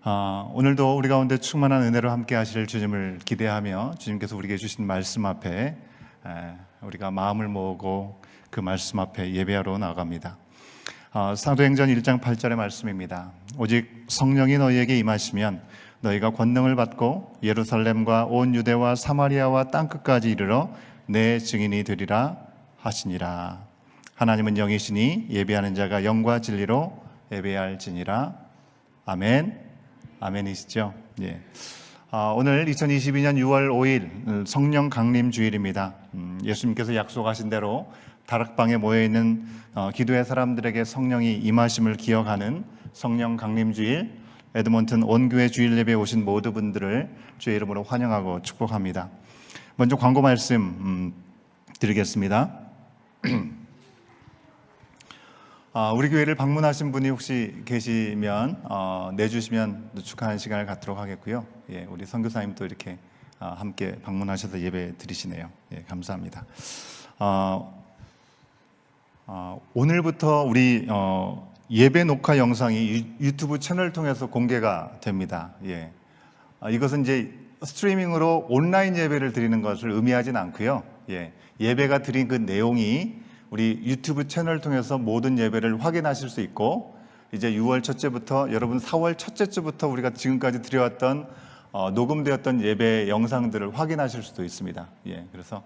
오늘도 우리 가운데 충만한 은혜로 함께 하실 주님을 기대하며 주님께서 우리에게 주신 말씀 앞에 우리가 마음을 모으고 그 말씀 앞에 예배하러 나아갑니다. 사도행전 1장 8절의 말씀입니다. 오직 성령이 너희에게 임하시면 너희가 권능을 받고 예루살렘과 온 유대와 사마리아와 땅끝까지 이르러 내 증인이 되리라 하시니라. 하나님은 영이시니 예배하는 자가 영과 진리로 예배할지니라. 아멘. 아멘이시죠? 예. 오늘 2022년 6월 5일 성령 강림 주일입니다. 예수님께서 약속하신 대로 다락방에 모여있는 기도의 사람들에게 성령이 임하심을 기억하는 성령 강림 주일, 에드먼튼 온교회 주일 예배에 오신 모든 분들을 주의 이름으로 환영하고 축복합니다. 먼저 광고 말씀 드리겠습니다. 우리 교회를 방문하신 분이 혹시 계시면 내주시면 축하하는 시간을 갖도록 하겠고요. 예, 우리 선교사님도 이렇게 함께 방문하셔서 예배 드리시네요. 예, 감사합니다. 오늘부터 우리 예배 녹화 영상이 유튜브 채널을 통해서 공개가 됩니다. 예, 이것은 이제 스트리밍으로 온라인 예배를 드리는 것을 의미하진 않고요. 예, 예배가 드린 그 내용이 우리 유튜브 채널을 통해서 모든 예배를 확인하실 수 있고, 이제 6월 첫째부터 여러분 4월 첫째 주부터 우리가 지금까지 드려왔던 녹음되었던 예배 영상들을 확인하실 수도 있습니다. 예, 그래서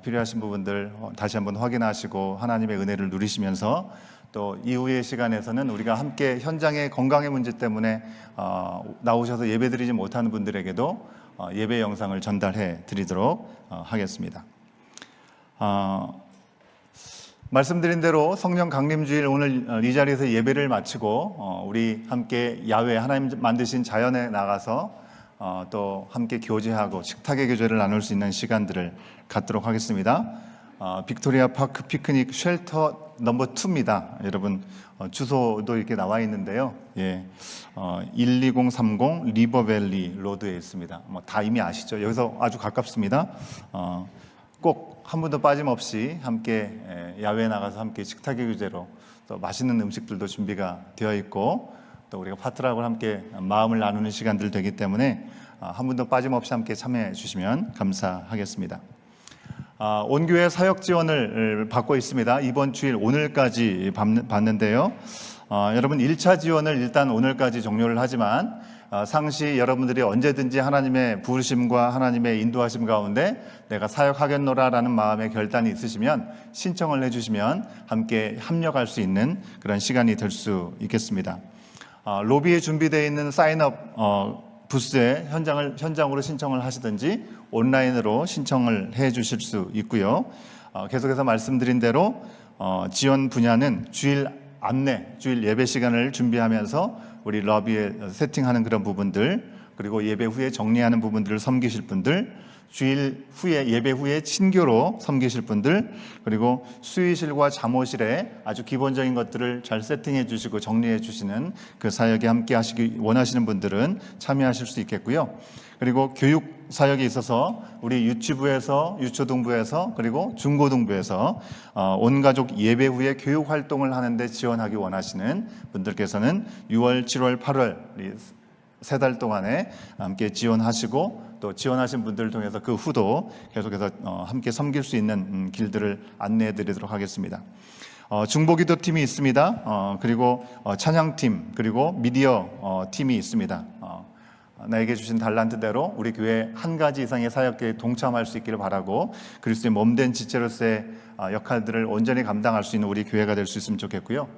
필요하신 부분들 다시 한번 확인하시고 하나님의 은혜를 누리시면서 또 이후의 시간에서는 우리가 함께 현장의 건강의 문제 때문에 나오셔서 예배드리지 못하는 분들에게도 예배 영상을 전달해 드리도록 하겠습니다. 말씀드린 대로 성령 강림주일 오늘 이 자리에서 예배를 마치고 우리 함께 야외 하나님 만드신 자연에 나가서 또 함께 교제하고 식탁의 교제를 나눌 수 있는 시간들을 갖도록 하겠습니다. 빅토리아 파크 피크닉 쉘터 넘버 2입니다. 여러분 주소도 이렇게 나와 있는데요. 예, 12030 리버밸리 로드에 있습니다. 다 이미 아시죠? 여기서 아주 가깝습니다. 꼭 한 분도 빠짐없이 함께 야외에 나가서 함께 식탁의 교제로 또 맛있는 음식들도 준비가 되어 있고, 또 우리가 파트너하고 함께 마음을 나누는 시간들 되기 때문에 한 분도 빠짐없이 함께 참여해 주시면 감사하겠습니다. 온교회 사역 지원을 받고 있습니다. 이번 주일 오늘까지 받는데요. 여러분 1차 지원을 일단 오늘까지 종료를 하지만 상시 여러분들이 언제든지 하나님의 부르심과 하나님의 인도하심 가운데 내가 사역하겠노라라는 마음의 결단이 있으시면 신청을 해주시면 함께 합력할 수 있는 그런 시간이 될 수 있겠습니다. 로비에 준비되어 있는 사인업 부스에 현장으로 신청을 하시든지 온라인으로 신청을 해 주실 수 있고요. 계속해서 말씀드린 대로 지원 분야는 주일 안내, 주일 예배 시간을 준비하면서 우리 러비에 세팅하는 그런 부분들, 그리고 예배 후에 정리하는 부분들을 섬기실 분들, 주일 후에 예배 후에 친교로 섬기실 분들, 그리고 수의실과 잠옷실에 아주 기본적인 것들을 잘 세팅해 주시고 정리해 주시는 그 사역에 함께 하시기 원하시는 분들은 참여하실 수 있겠고요. 그리고 교육 사역에 있어서 우리 유치부에서, 유초등부에서, 그리고 중고등부에서 온가족 예배 후에 교육 활동을 하는데 지원하기 원하시는 분들께서는 6월, 7월, 8월 세 달 동안에 함께 지원하시고, 또 지원하신 분들을 통해서 그 후도 계속해서 함께 섬길 수 있는 길들을 안내해 드리도록 하겠습니다. 중보기도팀이 있습니다. 그리고 찬양팀, 그리고 미디어 팀이 있습니다. 나에게 주신 달란트대로 우리 교회 한 가지 이상의 사역에 동참할 수 있기를 바라고, 그리스도의 몸된 지체로서의 역할들을 온전히 감당할 수 있는 우리 교회가 될 수 있으면 좋겠고요.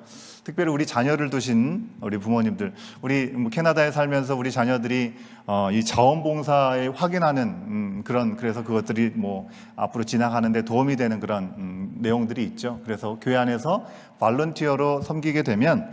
특별히 우리 자녀를 두신 우리 부모님들, 우리 캐나다에 살면서 우리 자녀들이 이 자원봉사에 확인하는 그래서 그것들이 앞으로 지나가는데 도움이 되는 그런 내용들이 있죠. 그래서 교회 안에서 발런티어로 섬기게 되면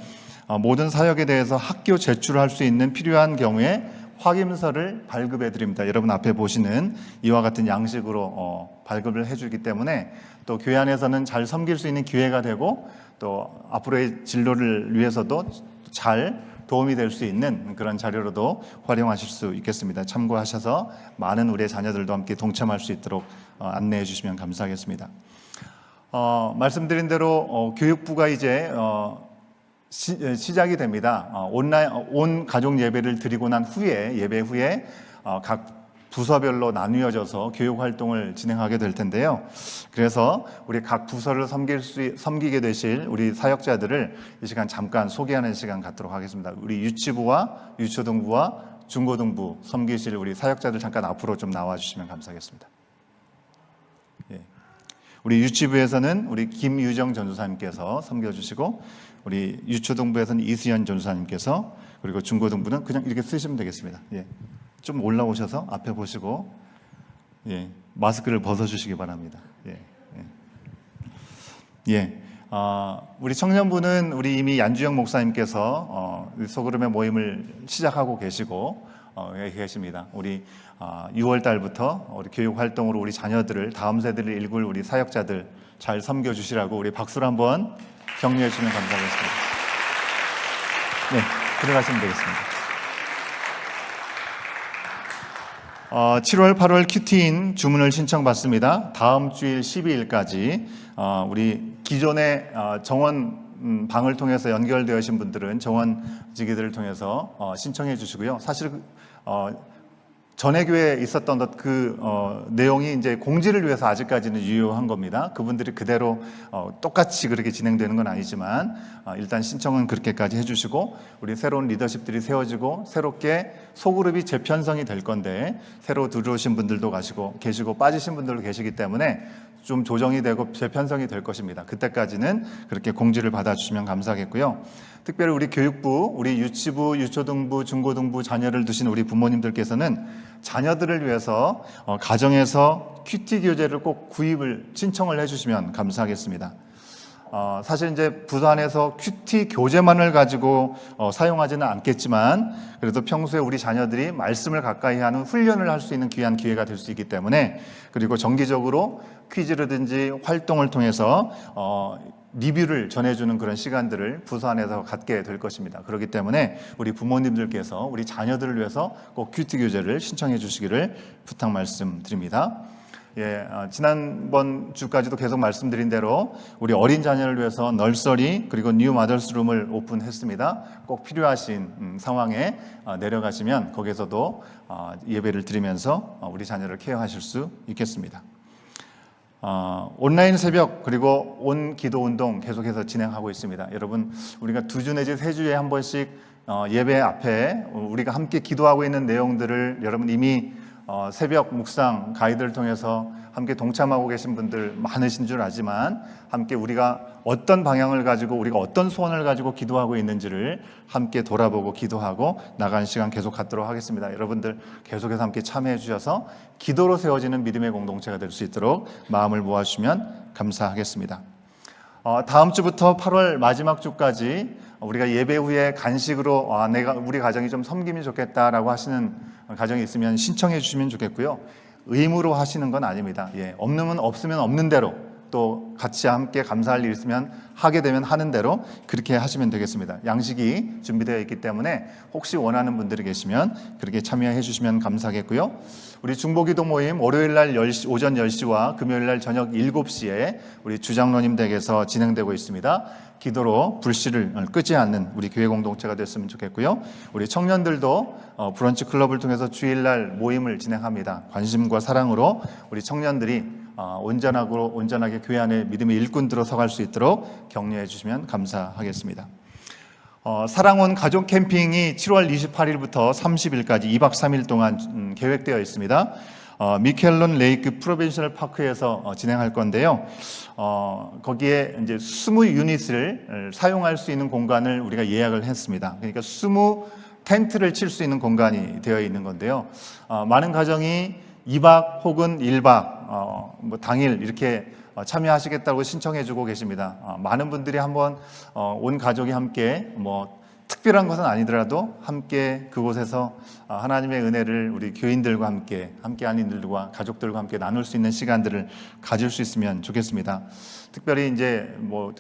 모든 사역에 대해서 학교 제출할 수 있는 필요한 경우에 확인서를 발급해 드립니다. 여러분 앞에 보시는 이와 같은 양식으로 발급을 해주기 때문에 또 교회 안에서는 잘 섬길 수 있는 기회가 되고, 또 앞으로의 진로를 위해서도 잘 도움이 될 수 있는 그런 자료로도 활용하실 수 있겠습니다. 참고하셔서 많은 우리의 자녀들도 함께 동참할 수 있도록 안내해 주시면 감사하겠습니다. 말씀드린 대로 교육부가 이제 시작이 됩니다. 온 가족 예배를 드리고 난 후에 예배 후에 각 부서별로 나뉘어져서 교육 활동을 진행하게 될 텐데요. 그래서 우리 각 부서를 섬기게 되실 우리 사역자들을 이 시간 잠깐 소개하는 시간 갖도록 하겠습니다. 우리 유치부와 유초등부와 중고등부 섬기실 우리 사역자들 잠깐 앞으로 좀 나와 주시면 감사하겠습니다. 예. 우리 유치부에서는 우리 김유정 전도사님께서 섬겨주시고, 우리 유초등부에서는 이수연 전도사님께서, 그리고 중고등부는 그냥 이렇게 쓰시면 되겠습니다. 예. 좀 올라오셔서 앞에 보시고, 예, 마스크를 벗어주시기 바랍니다. 예. 예. 예. 우리 청년부는 우리 이미 양주영 목사님께서 소그룹의 모임을 시작하고 계시고 계십니다. 우리 6월 달부터 우리 교육 활동으로 우리 자녀들을, 다음 세대를 일굴 우리 사역자들 잘 섬겨 주시라고 우리 박수를 한번 격려해 주시면 감사하겠습니다. 네, 들어가시면 되겠습니다. 7월, 8월 큐티인 주문을 신청받습니다. 다음 주일 12일까지 우리 기존의 정원 방을 통해서 연결되어진 분들은 정원지기들을 통해서 신청해 주시고요. 사실 전에 교회에 있었던 그 내용이 이제 공지를 위해서 아직까지는 유효한 겁니다. 그분들이 그대로 똑같이 그렇게 진행되는 건 아니지만 일단 신청은 그렇게까지 해주시고, 우리 새로운 리더십들이 세워지고 새롭게 소그룹이 재편성이 될 건데, 새로 들어오신 분들도 계시고 빠지신 분들도 계시기 때문에 좀 조정이 되고 재편성이 될 것입니다. 그때까지는 그렇게 공지를 받아주시면 감사하겠고요. 특별히 우리 교육부, 우리 유치부, 유초등부, 중고등부 자녀를 두신 우리 부모님들께서는 자녀들을 위해서 가정에서 큐티 교재를 꼭 신청을 해주시면 감사하겠습니다. 사실 이제 부서 안에서 큐티 교재만을 가지고 사용하지는 않겠지만, 그래도 평소에 우리 자녀들이 말씀을 가까이 하는 훈련을 할 수 있는 귀한 기회가 될 수 있기 때문에, 그리고 정기적으로 퀴즈라든지 활동을 통해서 리뷰를 전해주는 그런 시간들을 부서 안에서 갖게 될 것입니다. 그렇기 때문에 우리 부모님들께서 우리 자녀들을 위해서 꼭 큐티 교재를 신청해 주시기를 부탁 말씀드립니다. 예, 지난번 주까지도 계속 말씀드린 대로 우리 어린 자녀를 위해서 널서리 그리고 뉴 마더스룸을 오픈했습니다. 꼭 필요하신 상황에 내려가시면 거기서도 예배를 드리면서 우리 자녀를 케어하실 수 있겠습니다. 온라인 새벽 그리고 온 기도 운동 계속해서 진행하고 있습니다. 여러분, 우리가 2주 내지 3주에 한 번씩 예배 앞에 우리가 함께 기도하고 있는 내용들을 여러분 이미 새벽 묵상 가이드를 통해서 함께 동참하고 계신 분들 많으신 줄 알지만, 함께 우리가 어떤 방향을 가지고, 우리가 어떤 소원을 가지고 기도하고 있는지를 함께 돌아보고 기도하고 나가는 시간 계속 갖도록 하겠습니다. 여러분들 계속해서 함께 참여해 주셔서 기도로 세워지는 믿음의 공동체가 될 수 있도록 마음을 모아주시면 감사하겠습니다. 다음 주부터 8월 마지막 주까지 우리가 예배 후에 간식으로 우리 가정이 좀 섬기면 좋겠다라고 하시는 가정이 있으면 신청해 주시면 좋겠고요. 의무로 하시는 건 아닙니다. 예, 없으면 없는 대로, 또 같이 함께 감사할 일 있으면 하게 되면 하는 대로 그렇게 하시면 되겠습니다. 양식이 준비되어 있기 때문에 혹시 원하는 분들이 계시면 그렇게 참여해 주시면 감사하겠고요. 우리 중보기도 모임 월요일 날 오전 10시와 금요일 날 저녁 7시에 우리 주장로님 댁에서 진행되고 있습니다. 기도로 불씨를 끄지 않는 우리 교회 공동체가 됐으면 좋겠고요. 우리 청년들도 브런치 클럽을 통해서 주일날 모임을 진행합니다. 관심과 사랑으로 우리 청년들이 온전하게 교회 안에 믿음의 일꾼들로 서갈 수 있도록 격려해 주시면 감사하겠습니다. 사랑원 가족 캠핑이 7월 28일부터 30일까지 2박 3일 동안 계획되어 있습니다. 미켈론 레이크 프로벤셔널 파크에서 진행할 건데요. 거기에 이제 20유닛을 사용할 수 있는 공간을 우리가 예약을 했습니다. 그러니까 20 텐트를 칠 수 있는 공간이 되어 있는 건데요. 많은 가정이 2박 혹은 1박 당일 이렇게 참여하시겠다고 신청해 주고 계십니다. 많은 분들이 한번 온 가족이 함께 특별한 것은 아니더라도 함께 그곳에서 하나님의 은혜를 우리 교인들과 함께하는 이들과 가족들과 함께 나눌 수 있는 시간들을 가질 수 있으면 좋겠습니다. 특별히 이제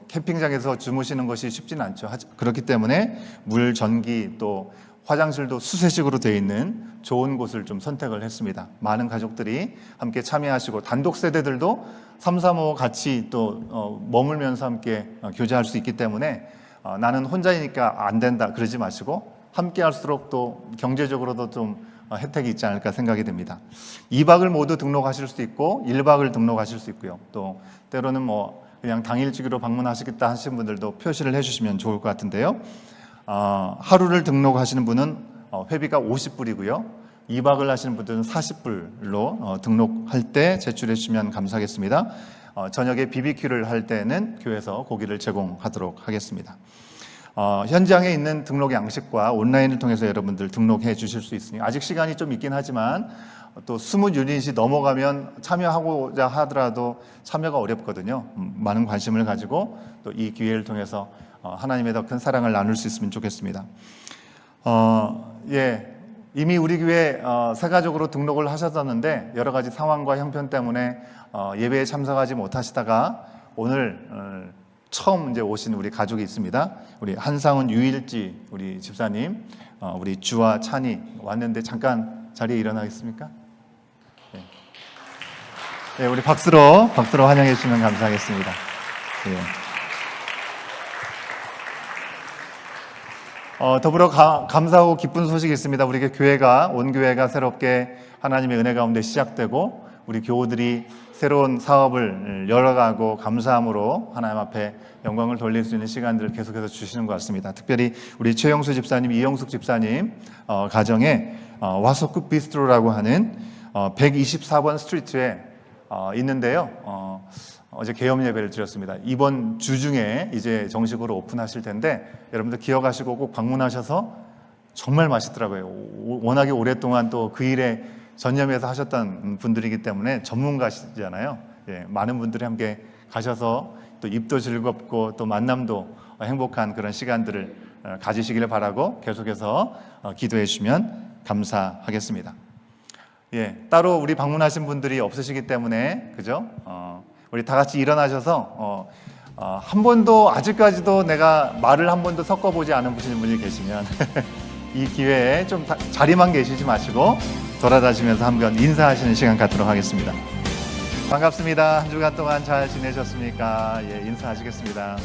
캠핑장에서 주무시는 것이 쉽지는 않죠. 그렇기 때문에 물, 전기 또 화장실도 수세식으로 되어 있는 좋은 곳을 좀 선택을 했습니다. 많은 가족들이 함께 참여하시고 단독 세대들도 3, 3, 5 같이 또 머물면서 함께 교제할 수 있기 때문에 나는 혼자이니까 안 된다 그러지 마시고 함께 할수록 또 경제적으로도 좀 혜택이 있지 않을까 생각이 됩니다. 2박을 모두 등록하실 수 있고 1박을 등록하실 수 있고요. 또 때로는 뭐 그냥 당일주기로 방문하시겠다 하시는 분들도 표시를 해주시면 좋을 것 같은데요. 하루를 등록하시는 분은 회비가 50불이고요. 2박을 하시는 분들은 40불로 등록할 때 제출해 주시면 감사하겠습니다. 저녁에 BBQ를 할 때는 교회에서 고기를 제공하도록 하겠습니다. 현장에 있는 등록 양식과 온라인을 통해서 여러분들 등록해 주실 수 있으니 아직 시간이 좀 있긴 하지만 또 20유닛이 넘어가면 참여하고자 하더라도 참여가 어렵거든요. 많은 관심을 가지고 또 이 기회를 통해서 하나님의 더 큰 사랑을 나눌 수 있으면 좋겠습니다. 이미 우리 교회 세가족으로 등록을 하셨었는데 여러 가지 상황과 형편 때문에 예배에 참석하지 못하시다가 오늘 처음 이제 오신 우리 가족이 있습니다. 우리 한상훈 유일지 우리 집사님, 우리 주와 찬이 왔는데 잠깐 자리에 일어나겠습니까? 네, 우리 박수로 환영해 주시면 감사하겠습니다. 네. 더불어 감사하고 기쁜 소식이 있습니다. 우리 교회가 온 교회가 새롭게 하나님의 은혜 가운데 시작되고 우리 교우들이 새로운 사업을 열어가고 감사함으로 하나님 앞에 영광을 돌릴 수 있는 시간들을 계속해서 주시는 것 같습니다. 특별히 우리 최영수 집사님, 이영숙 집사님 가정에 와소쿠 비스트로라고 하는 124번 스트리트에 있는데요. 어제 개업 예배를 드렸습니다. 이번 주 중에 이제 정식으로 오픈하실 텐데 여러분들 기억하시고 꼭 방문하셔서 정말 맛있더라고요. 워낙에 오랫동안 또 그 일에 전념해서 하셨던 분들이기 때문에 전문가시잖아요. 많은 분들이 함께 가셔서 또 입도 즐겁고 또 만남도 행복한 그런 시간들을 가지시기를 바라고 계속해서 기도해 주시면 감사하겠습니다. 따로 우리 방문하신 분들이 없으시기 때문에 그죠? 우리 다 같이 일어나셔서 한 번도 아직까지도 내가 말을 한 번도 섞어보지 않은 분이 계시면 이 기회에 좀 자리만 계시지 마시고 돌아다니면서 한번 인사하시는 시간 갖도록 하겠습니다. 반갑습니다. 한 주간 동안 잘 지내셨습니까? 인사하시겠습니다.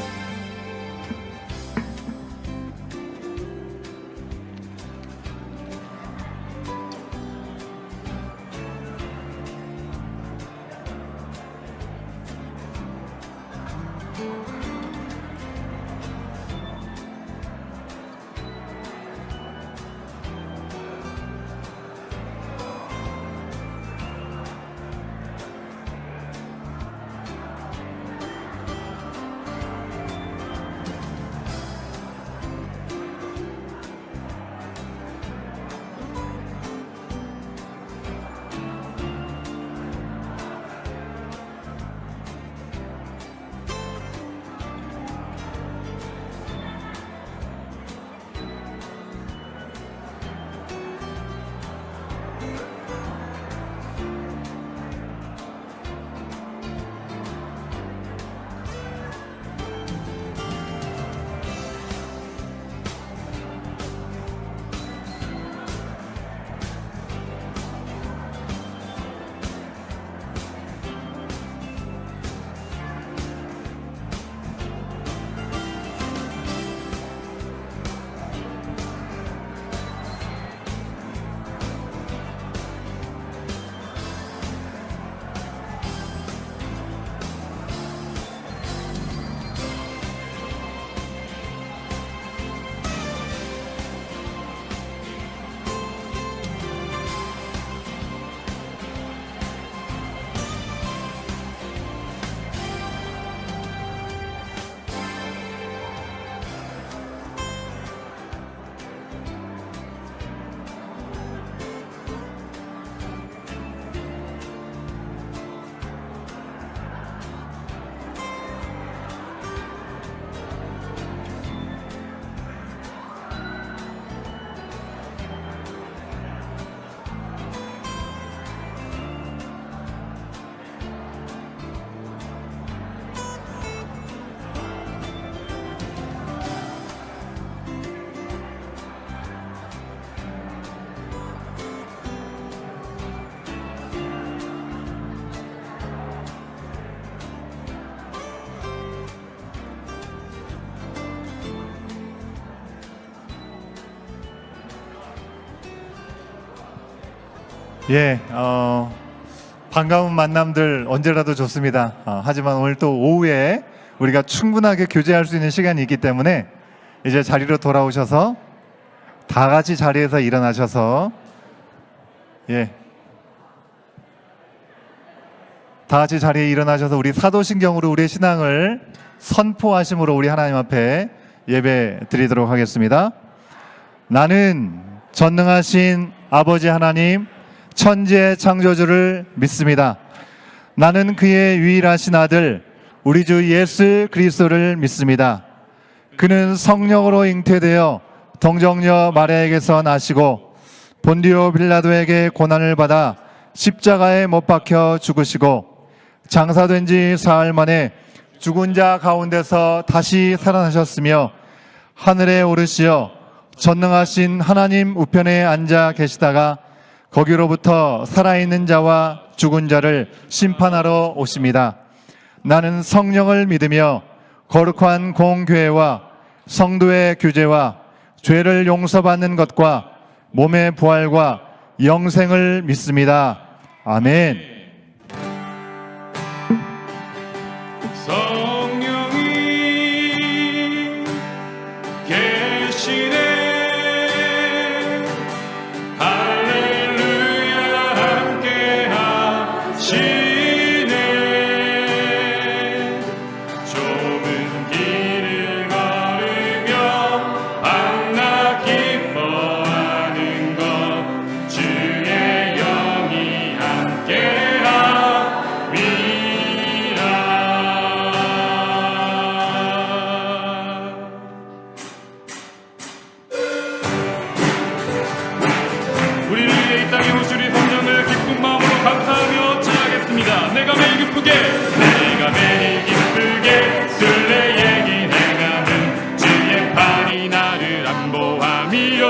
예, 반가운 만남들 언제라도 좋습니다. 하지만 오늘 또 오후에 우리가 충분하게 교제할 수 있는 시간이 있기 때문에 이제 자리로 돌아오셔서 다 같이 자리에서 일어나셔서 다 같이 자리에 일어나셔서 우리 사도신경으로 우리의 신앙을 선포하심으로 우리 하나님 앞에 예배 드리도록 하겠습니다. 나는 전능하신 아버지 하나님 천지의 창조주를 믿습니다. 나는 그의 유일하신 아들 우리 주 예수 그리스도를 믿습니다. 그는 성령으로 잉태되어 동정녀 마리아에게서 나시고 본디오 빌라도에게 고난을 받아 십자가에 못 박혀 죽으시고 장사된 지 사흘 만에 죽은 자 가운데서 다시 살아나셨으며 하늘에 오르시어 전능하신 하나님 우편에 앉아 계시다가 거기로부터 살아있는 자와 죽은 자를 심판하러 오십니다. 나는 성령을 믿으며 거룩한 공교회와 성도의 규제와 죄를 용서받는 것과 몸의 부활과 영생을 믿습니다. 아멘. 성령이 계시네 할렐루야 함께 하시네 좁은 길을 걸으며 밤낮 기뻐하는 것 주의 영이 함께 내가 매일 기쁘게 술래에게 행하는 주의 팔이 나를 안보함이요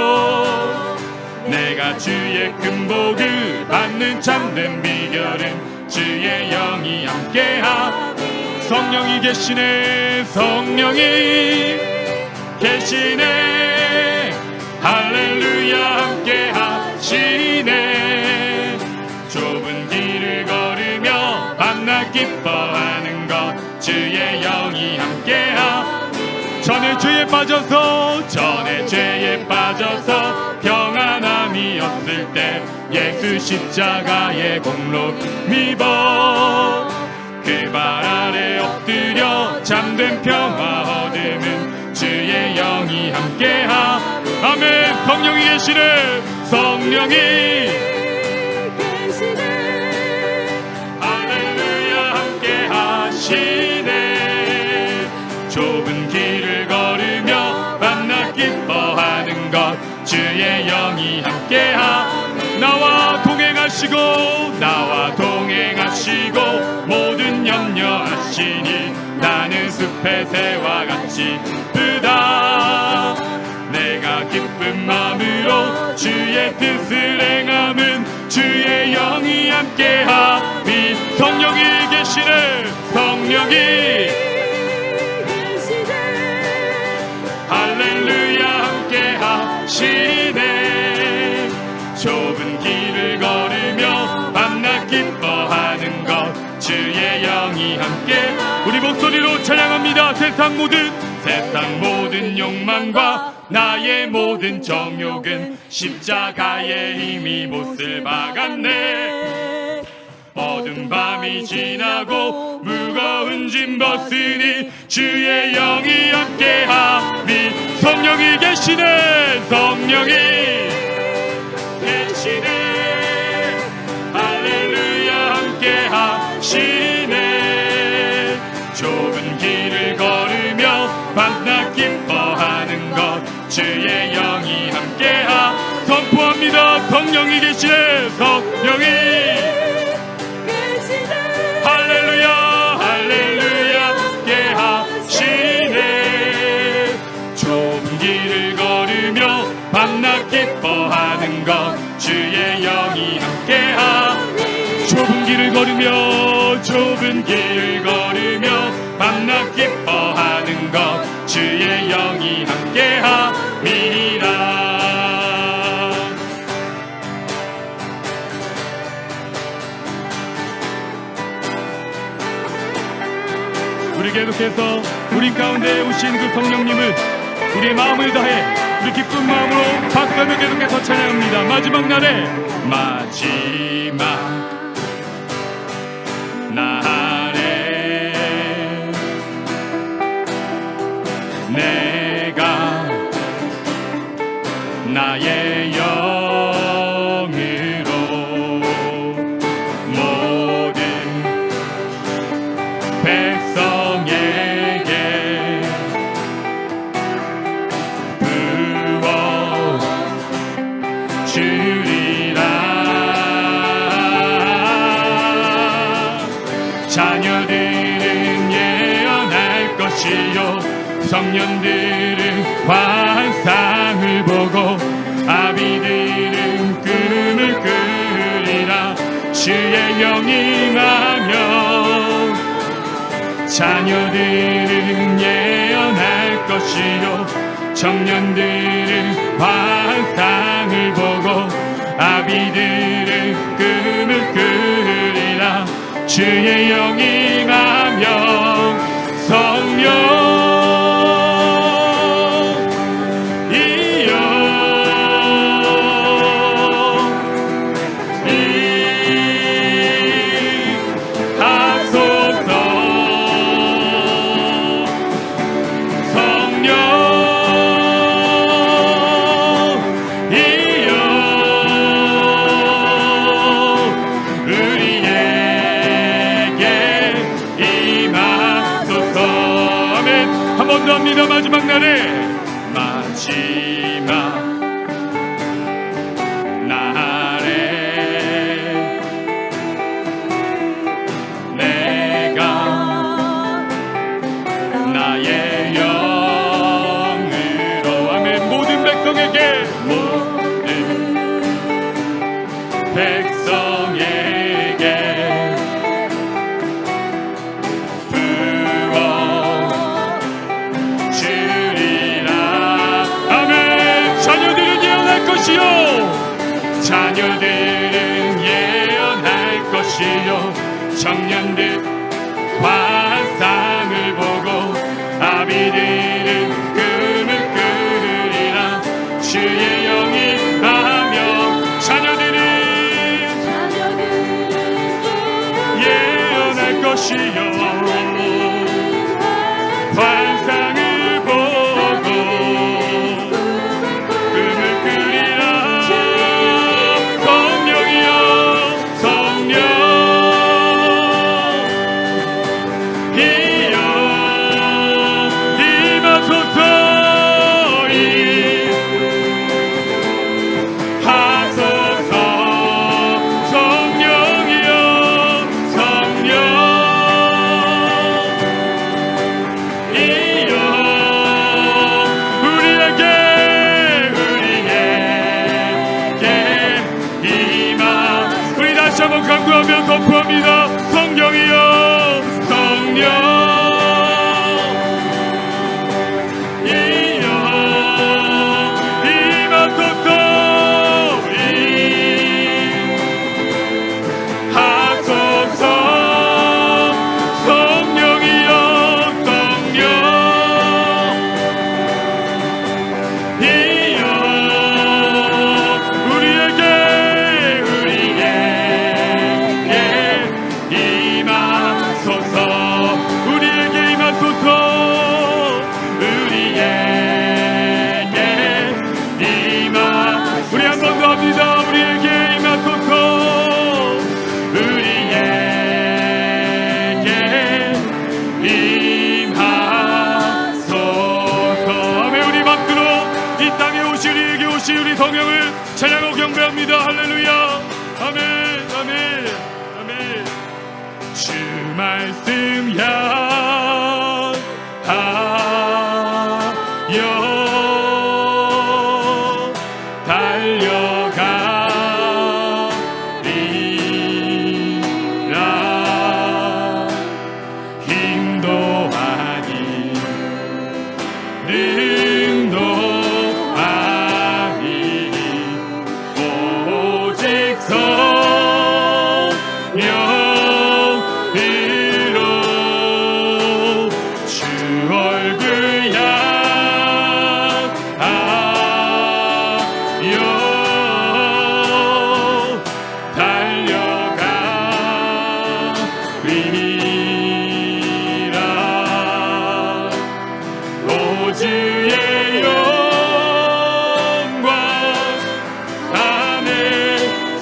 내가 주의 금복을 받는 참된 비결은 주의 영이 함께하 성령이 계시네 성령이 계시네 할렐루야 함께 하시네 좁은 길을 걸으며 밤낮 기뻐하는 것 주의 영이 함께하 전에 죄에 빠져서 평안함이 없을 때 예수 십자가의 공로 입어 그 발 아래 엎드려 잠든 평화 얻음은 주의 영이 함께하 아멘 성령이 계시네 성령이 할렐루야 함께 하시네 좁은 길을 걸으며 밤낮 기뻐하는 것 주의 영이 함께하 나와 동행하시고 모든 염려하시니 나는 숲의 새와 같이 이쁘다 내가 기쁜 마음으로 주의 뜻을 행함은 주의 영이 함께하니 성령이 계시네 성령이 할렐루야 함께하시네 좁은 길을 걸으며 밤낮 기뻐하는 것 주의 영이 함께 우리 목소리로 찬양합니다 세상 모든 욕망과 나의 모든 정욕은 십자가에 이미 못을 박았네 어두운 밤이 지나고 무거운 짐 벗으니 주의 영이 함께하니 성령이 계시네 성령이 계시네 할렐루야 함께하시네 좁은 길을 걸으며 밤낮 기뻐하는 것 주의 영이 함께하 선포합니다 성령이 계시네 성령이 할렐루야 함께하시네 좁은 길을 걸으며 밤낮 기뻐하는 것 주의 영이 함께하 좁은 길을 걸으며 밤낮 기뻐하는 것 주의 영이 함께함이라 우리 계속해서 우리 가운데 오신 그 성령님을 우리의 마음을 다해 우리 기쁜 마음으로 박수하며 계속해서 찬양합니다. 마지막 날에 내가 나의 영으로 모든 백성에게 부어 주리라. 자녀들은 예언할 것이요 성년들은 환상을 보고 아비들은 꿈을 꾸리라. 주의 영이 임하며 자녀들은 예언할 것이요 청년들은 환상을 보고 아비들은 꿈을 꾸리라. 주의 영이 임하며 성령 합니다. 마지막 날에 내가 나의 영으로 아멘. 모든 백성에게 자녀들은 예언할 것이요 청년들 환상을 보고 아비들은 꿈을 꾸리라. 주의 영이 임하며 자녀들은 예언할 것이요 환상을 보고 꿈을 꾸리라. 강구하며 선포합니다. 성령이여 성령 이여 임하소서. 하소서. 성령이여 성령 이여 우리에게 우리 성령을 찬양하고 경배합니다. 할렐루야. 아멘 아멘 아멘. 주 말씀 향하여 달려가리라. 인도하니 성령으로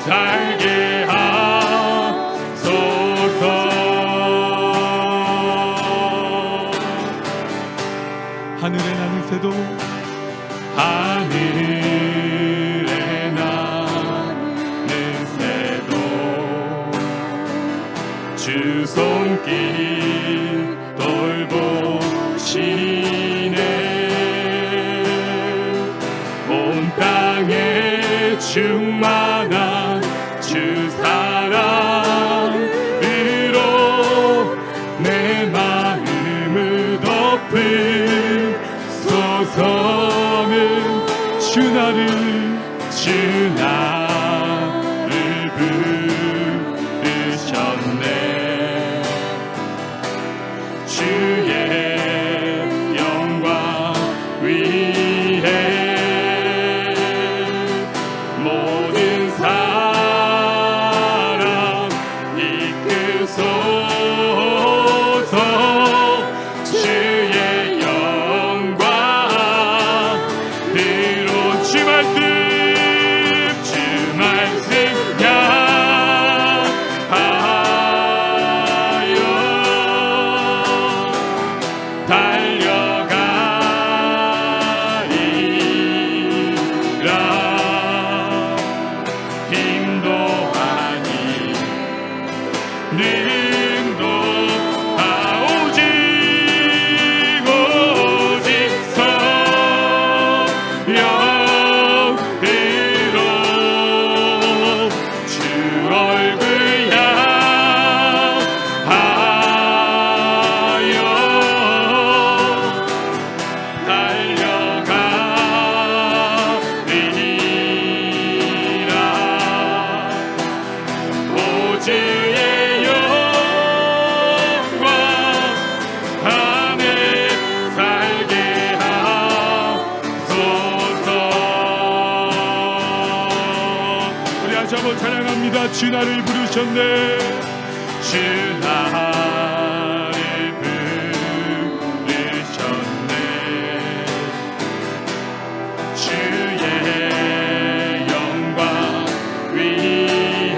살게 하소서. 하늘에 나는 새도 하늘에 나는 새도 주 손길 돌보시네. 온 땅에 충만한 주 사랑으로 내 마음을 덮으소서는 주 나를 부르셨네. 주의 영광 위에 모든 사람 이끄소서. 주의 영광 들어 주 말씀 향하여 달려가리라. 힘도 아니 능도 오직 성령으로 주 얼굴 향하여 달려가리라. 오주의 영광 안에 살게 하소서. 우리 다시 한번 찬양합니다. 주 나를 부르셨네. 주 나를 부르셨네. 주의 영광 위에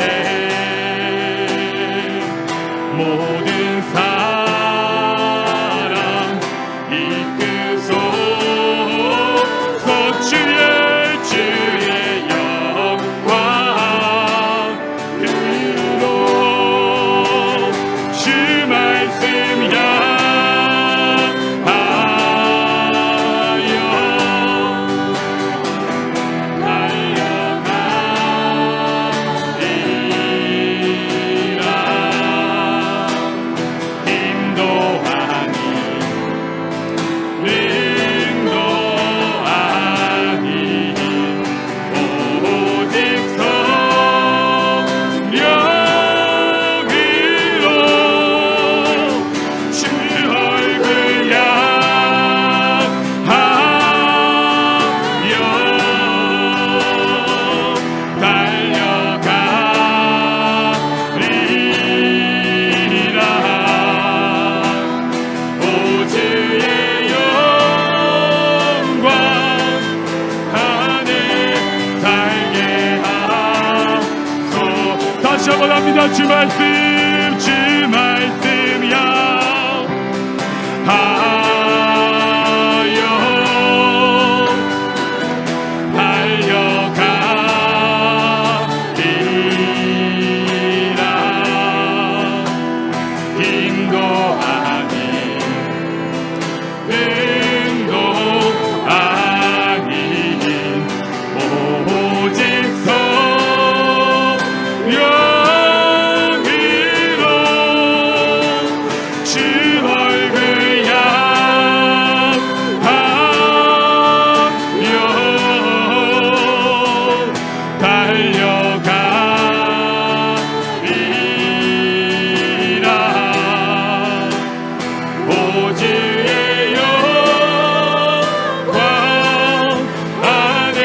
모든 사람 이끄소서. 주의 영광으로 주 말씀 향하여 달려가리라. 힘도 아니 능도 아니 오직 성령으로 주 얼굴 향하여 달려가리라. 오주의 영광 안에 살게 하소. 다시 한번 합니다. 주 말씀 향하여 달려가리라. 힘도 아니 능도 아닌 오직 성령으로 주 얼굴 향하여 달려가리라. 오주의 영광 안에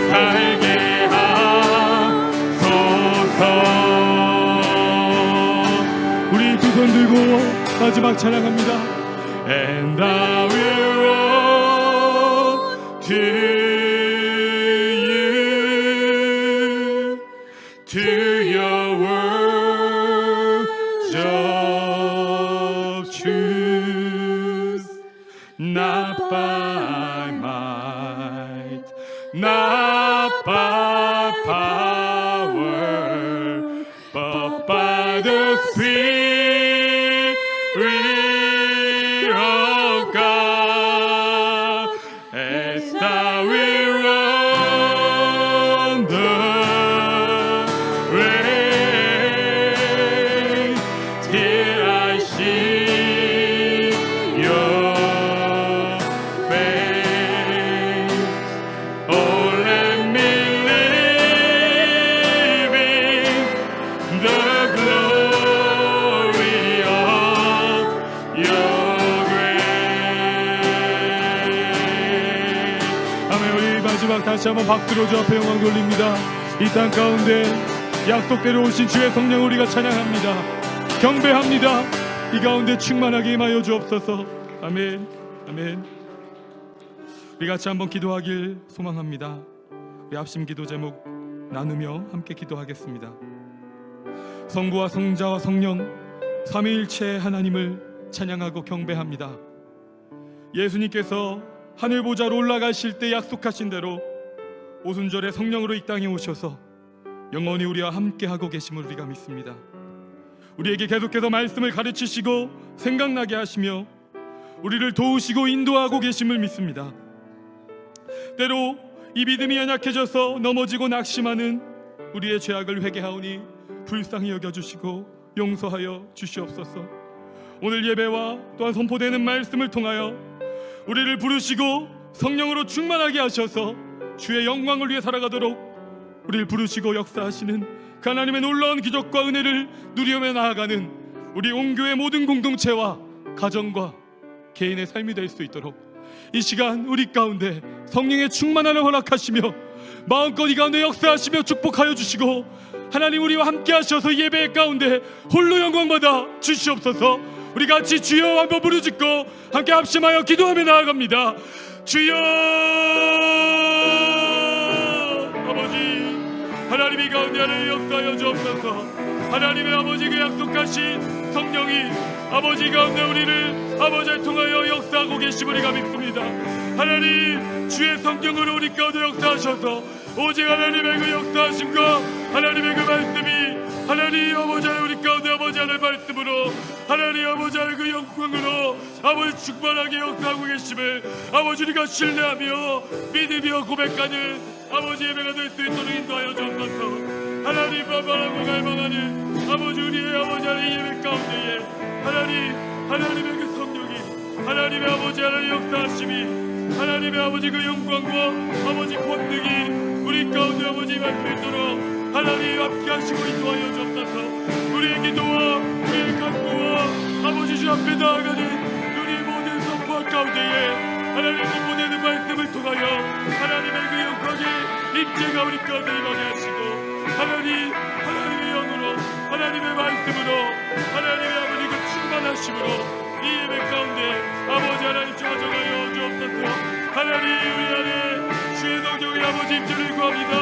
살게 하소서. 우리 두 손 들고 마지막 찬양합니다. And I will run to you, to your words of truth, not by might, not by power, but by the Spirit of God. As thou will run the race, till I see your face. Oh, let me live in the glory of your grace. 아멘. 우리 마지막 다시 한번 박수로 주 앞에 영광 돌립니다. 이 땅 가운데 약속대로 오신 주의 성령 우리가 찬양합니다. 경배합니다. 이 가운데 충만하게 임하여 주옵소서. 아멘. 아멘. 우리 같이 한번 기도하길 소망합니다. 우리 합심 기도 제목 나누며 함께 기도하겠습니다. 성부와 성자와 성령 삼위일체 하나님을 찬양하고 경배합니다. 예수님께서 하늘 보좌로 올라가실 때 약속하신 대로 오순절에 성령으로 이 땅에 오셔서 영원히 우리와 함께하고 계심을 우리가 믿습니다. 우리에게 계속해서 말씀을 가르치시고 생각나게 하시며 우리를 도우시고 인도하고 계심을 믿습니다. 때로 이 믿음이 연약해져서 넘어지고 낙심하는 우리의 죄악을 회개하오니 불쌍히 여겨주시고 용서하여 주시옵소서. 오늘 예배와 또한 선포되는 말씀을 통하여 우리를 부르시고 성령으로 충만하게 하셔서 주의 영광을 위해 살아가도록 우리를 부르시고 역사하시는 그 하나님의 놀라운 기적과 은혜를 누리며 나아가는 우리 온교의 모든 공동체와 가정과 개인의 삶이 될 수 있도록 이 시간 우리 가운데 성령의 충만함을 허락하시며 마음껏 이 가운데 역사하시며 축복하여 주시고 하나님 우리와 함께 하셔서 예배 가운데 홀로 영광받아 주시옵소서. 우리 같이 주여 한번 부르짖고 함께 합심하여 기도하며 나아갑니다. 주여 아버지 하나님이 가운데 하나님 역사하여 주옵소서. 하나님의 아버지 그 약속하신 성령이 아버지 가운데 우리를 아버지를 통하여 역사하고 계심을 우리가 믿습니다. 하나님 주의 성령으로 우리 가운데 역사하셔서 오직 하나님의 그 역사하심과 하나님의 그 말씀이 하나님 아버지 하나님 우리 가운데 아버지 하나님 말씀으로 하나님 아버지 하나님 그 영광으로 아버지 충만하게 역사하고 계심을 아버지 우리가 신뢰하며 믿으며 고백하는 아버지 예배가 될 수 있도록 인도하여 주옵소서. 하나님 바라고 갈망하는 아버지 우리의 아버지 하나님 예배 가운데에 하나님의 그 성령이 하나님의 아버지 하나님 역사하심이 하나님의 아버지 그 영광과 아버지 권능이 우리 가운데 아버지 임할 수 있도록 하나님 함께 하시고 인도하여 주옵소서. 우리의 기도와 우리의 간구와 아버지 주 앞에 나아가는 우리 모든 선포 가운데에 하나님 선포되는 말씀을 통하여 하나님의 그 영광의 입체가 우리 가운데 임하게 하시고 하나님의 영으로 하나님의 말씀으로 하나님의 아버지 그 충만하심으로 이 예배 가운데 아버지 하나님 가져가여 주옵소서. 하나님 우리 안에 주의 성령의 아버지 입체를 구합니다.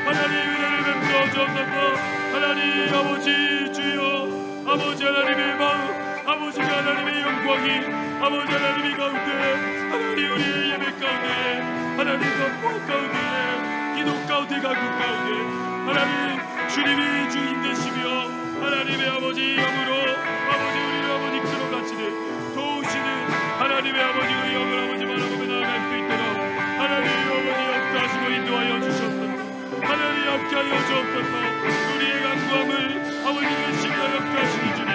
하나님 은혜를 베풀어 주옵소서. 하나님 아버지 주여 아버지 하나님의 마음 아버지가 하나님의 영광이 아버지 하나님의 가운데 하나님 우리의 예배 가운데 하나님 선포 가운데 기도 가운데 간구 가운데 하나님 주님이 주인 되시며 하나님의 아버지 영으로 아버지 우리를 아버지 끌어가시는 도우시는 하나님의 아버지 의 영을 아버지 바라보며 나아갈 수 있도록 하나님 아버지 역사하시고 인도하여 주셨소서. 하나님 함께하여 주옵소서. 우리의 간구함을 아버지 열심히 역사하시는 주님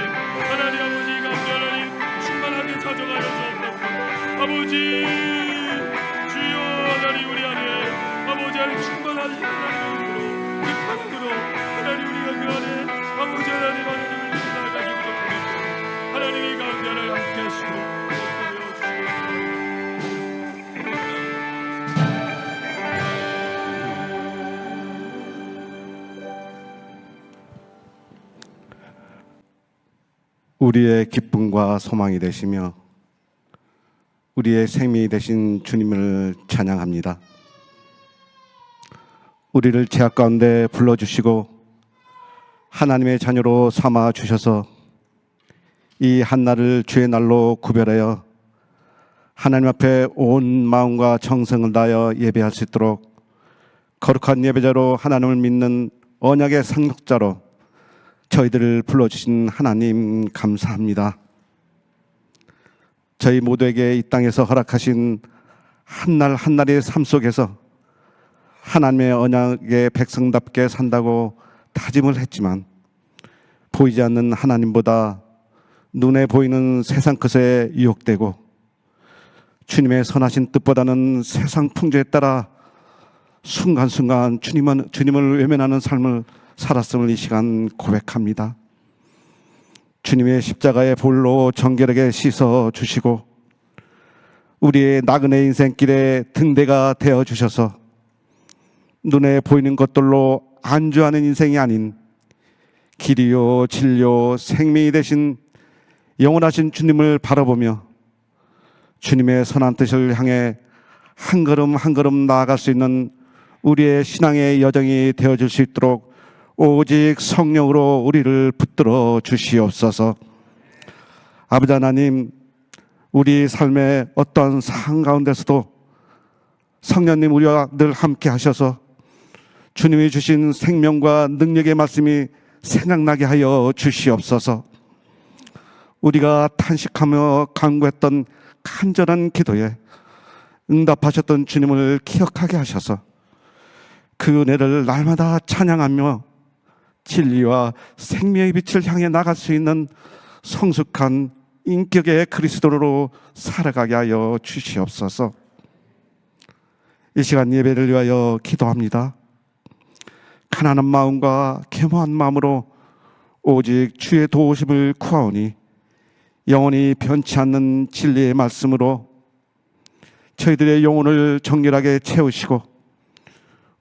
하나님 아버지 가운데 하나님 충만하게 가져가여 주옵소서. 아버지 주여 하나님 우리 안에 아버지 하나님 충만하신 하나님으로 그 사랑으로 하나님 우리가 그 안에 아버지 하나님을 나아가기 부족합니다. 하나님이 가운데 하나님 함께 하시고 역사하여 주시옵소서. 우리의 기쁨과 소망이 되시며 우리의 생명이 되신 주님을 찬양합니다. 우리를 죄악 가운데 불러주시고 하나님의 자녀로 삼아 주셔서 이 한날을 주의 날로 구별하여 하나님 앞에 온 마음과 정성을 다하여 예배할 수 있도록 거룩한 예배자로 하나님을 믿는 언약의 상속자로 저희들을 불러주신 하나님 감사합니다. 저희 모두에게 이 땅에서 허락하신 한날 한날의 삶 속에서 하나님의 언약의 백성답게 산다고 다짐을 했지만 보이지 않는 하나님보다 눈에 보이는 세상 것에 유혹되고 주님의 선하신 뜻보다는 세상 풍조에 따라 순간순간 주님을 외면하는 삶을 살았음을 이 시간 고백합니다. 주님의 십자가의 볼로 정결하게 씻어 주시고 우리의 나그네 인생길에 등대가 되어 주셔서 눈에 보이는 것들로 안주하는 인생이 아닌 길이요 진리요 생명이 되신 영원하신 주님을 바라보며 주님의 선한 뜻을 향해 한 걸음 한 걸음 나아갈 수 있는 우리의 신앙의 여정이 되어줄 수 있도록 오직 성령으로 우리를 붙들어 주시옵소서. 아버지 하나님, 우리 삶의 어떤 상황 가운데서도 성령님 우리와 늘 함께 하셔서 주님이 주신 생명과 능력의 말씀이 생각나게 하여 주시옵소서. 우리가 탄식하며 간구했던 간절한 기도에 응답하셨던 주님을 기억하게 하셔서 그 은혜를 날마다 찬양하며 진리와 생명의 빛을 향해 나갈 수 있는 성숙한 인격의 그리스도로 살아가게 하여 주시옵소서. 이 시간 예배를 위하여 기도합니다. 가난한 마음과 겸허한 마음으로 오직 주의 도우심을 구하오니 영원히 변치 않는 진리의 말씀으로 저희들의 영혼을 정결하게 채우시고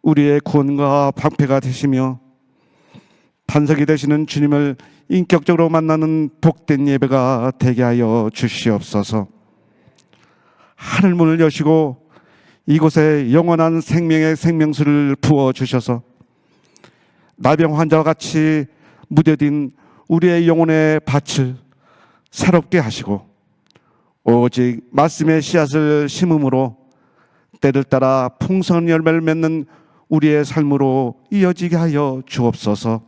우리의 구원과 방패가 되시며 반석이 되시는 주님을 인격적으로 만나는 복된 예배가 되게 하여 주시옵소서. 하늘문을 여시고 이곳에 영원한 생명의 생명수를 부어주셔서 나병 환자와 같이 무뎌진 우리의 영혼의 밭을 새롭게 하시고 오직 말씀의 씨앗을 심음으로 때를 따라 풍성한 열매를 맺는 우리의 삶으로 이어지게 하여 주옵소서.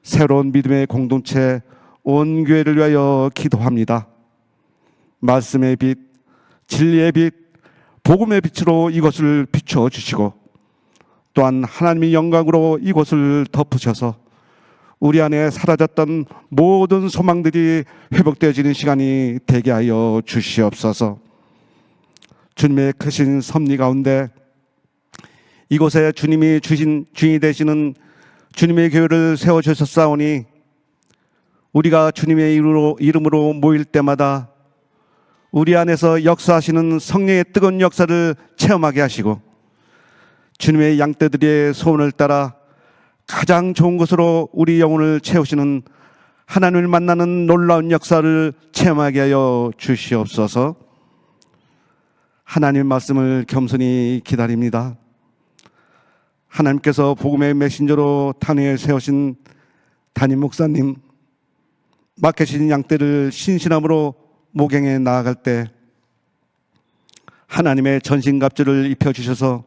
새로운 믿음의 공동체 온 교회를 위하여 기도합니다. 말씀의 빛, 진리의 빛, 복음의 빛으로 이것을 비춰 주시고 또한 하나님의 영광으로 이곳을 덮으셔서 우리 안에 사라졌던 모든 소망들이 회복되어지는 시간이 되게 하여 주시옵소서. 주님의 크신 섭리 가운데 이곳에 주님이 주신 주인이 되시는 주님의 교회를 세워주셨사오니 우리가 주님의 이름으로 모일 때마다 우리 안에서 역사하시는 성령의 뜨거운 역사를 체험하게 하시고 주님의 양떼들의 소원을 따라 가장 좋은 것으로 우리 영혼을 채우시는 하나님을 만나는 놀라운 역사를 체험하게 하여 주시옵소서. 하나님의 말씀을 겸손히 기다립니다. 하나님께서 복음의 메신저로 단위에 세우신 담임 목사님, 맡기신 양떼를 신실함으로 목양에 나아갈 때 하나님의 전신갑주를 입혀주셔서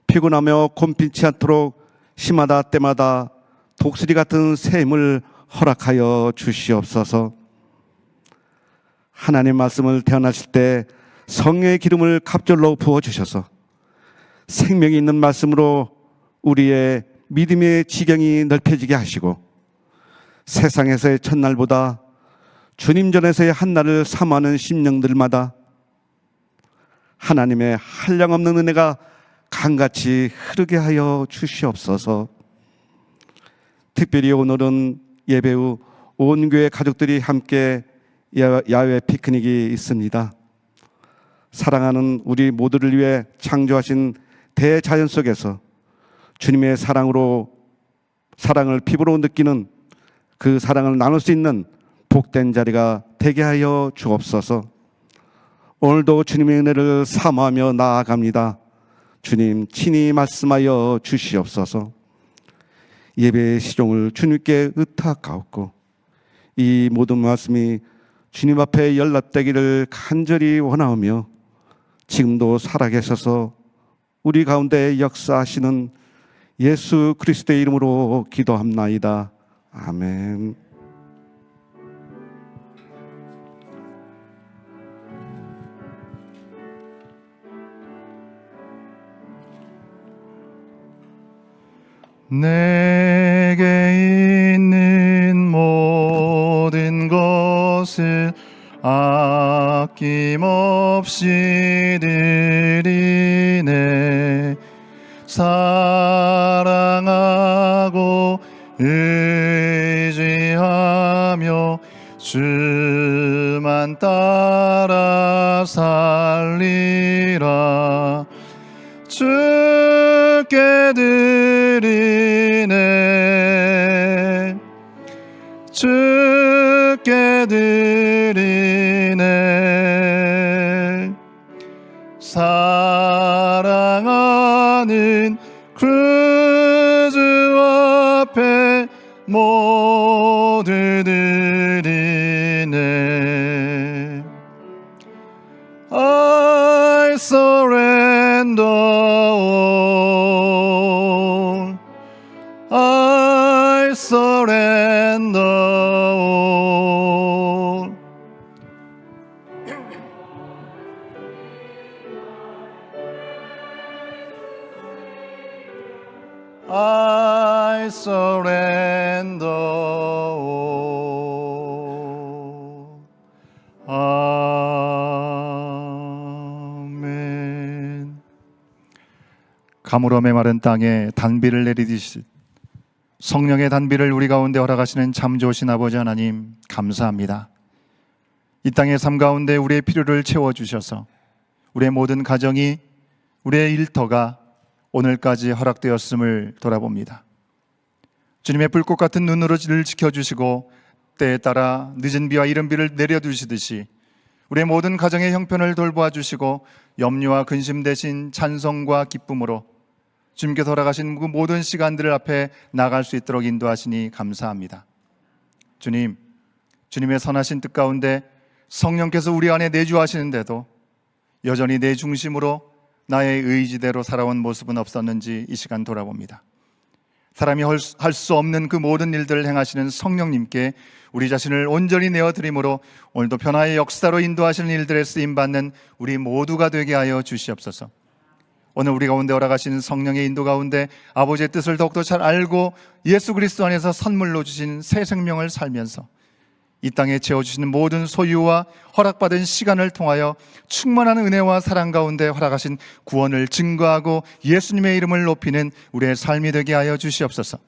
피곤하며 곰피치 않도록 시마다 때마다 독수리 같은 새 힘을 허락하여 주시옵소서. 하나님의 말씀을 태어나실 때 성령의 기름을 갑절로 부어주셔서 생명이 있는 말씀으로 우리의 믿음의 지경이 넓혀지게 하시고 세상에서의 첫날보다 주님 전에서의 한날을 사모하는 심령들마다 하나님의 한량없는 은혜가 강같이 흐르게 하여 주시옵소서. 특별히 오늘은 예배 후 온 교회 가족들이 함께 야외 피크닉이 있습니다. 사랑하는 우리 모두를 위해 창조하신 대자연 속에서 주님의 사랑을 피부로 느끼는 그 사랑을 나눌 수 있는 복된 자리가 되게 하여 주옵소서. 오늘도 주님의 은혜를 사모하며 나아갑니다. 주님 친히 말씀하여 주시옵소서. 예배의 시종을 주님께 의탁하옵고 이 모든 말씀이 주님 앞에 연락되기를 간절히 원하오며 지금도 살아계셔서 우리 가운데 역사하시는 예수 그리스도의 이름으로 기도합나이다. 아멘. 내게 있는 모든 것을 아낌없이 드리네. 사랑하고 의지하며 주만 따라 살리라. 주께 드리네. 주께 드리네. 사랑하는 그 주 앞에 모두 드리네. I surrender all. I surrender all. I surrender all. 아멘. 가물어 메마른 땅에 단비를 내리듯이 성령의 단비를 우리 가운데 허락하시는 참 좋으신 아버지 하나님, 감사합니다. 이 땅의 삶 가운데 우리의 필요를 채워주셔서 우리의 모든 가정이, 우리의 일터가 오늘까지 허락되었음을 돌아봅니다. 주님의 불꽃 같은 눈으로 를 지켜주시고 때에 따라 늦은 비와 이른 비를 내려두시듯이 우리의 모든 가정의 형편을 돌보아 주시고 염려와 근심 대신 찬송과 기쁨으로 주님께서 허락하신 그 모든 시간들을 앞에 나갈 수 있도록 인도하시니 감사합니다. 주님, 주님의 선하신 뜻 가운데 성령께서 우리 안에 내주하시는데도 여전히 내 중심으로 나의 의지대로 살아온 모습은 없었는지 이 시간 돌아봅니다. 사람이 할 수 없는 그 모든 일들을 행하시는 성령님께 우리 자신을 온전히 내어드림으로 오늘도 변화의 역사로 인도하시는 일들에 쓰임받는 우리 모두가 되게 하여 주시옵소서. 오늘 우리 가운데 허락하신 성령의 인도 가운데 아버지의 뜻을 더욱더 잘 알고 예수 그리스도 안에서 선물로 주신 새 생명을 살면서 이 땅에 채워주시는 모든 소유와 허락받은 시간을 통하여 충만한 은혜와 사랑 가운데 허락하신 구원을 증거하고 예수님의 이름을 높이는 우리의 삶이 되게 하여 주시옵소서.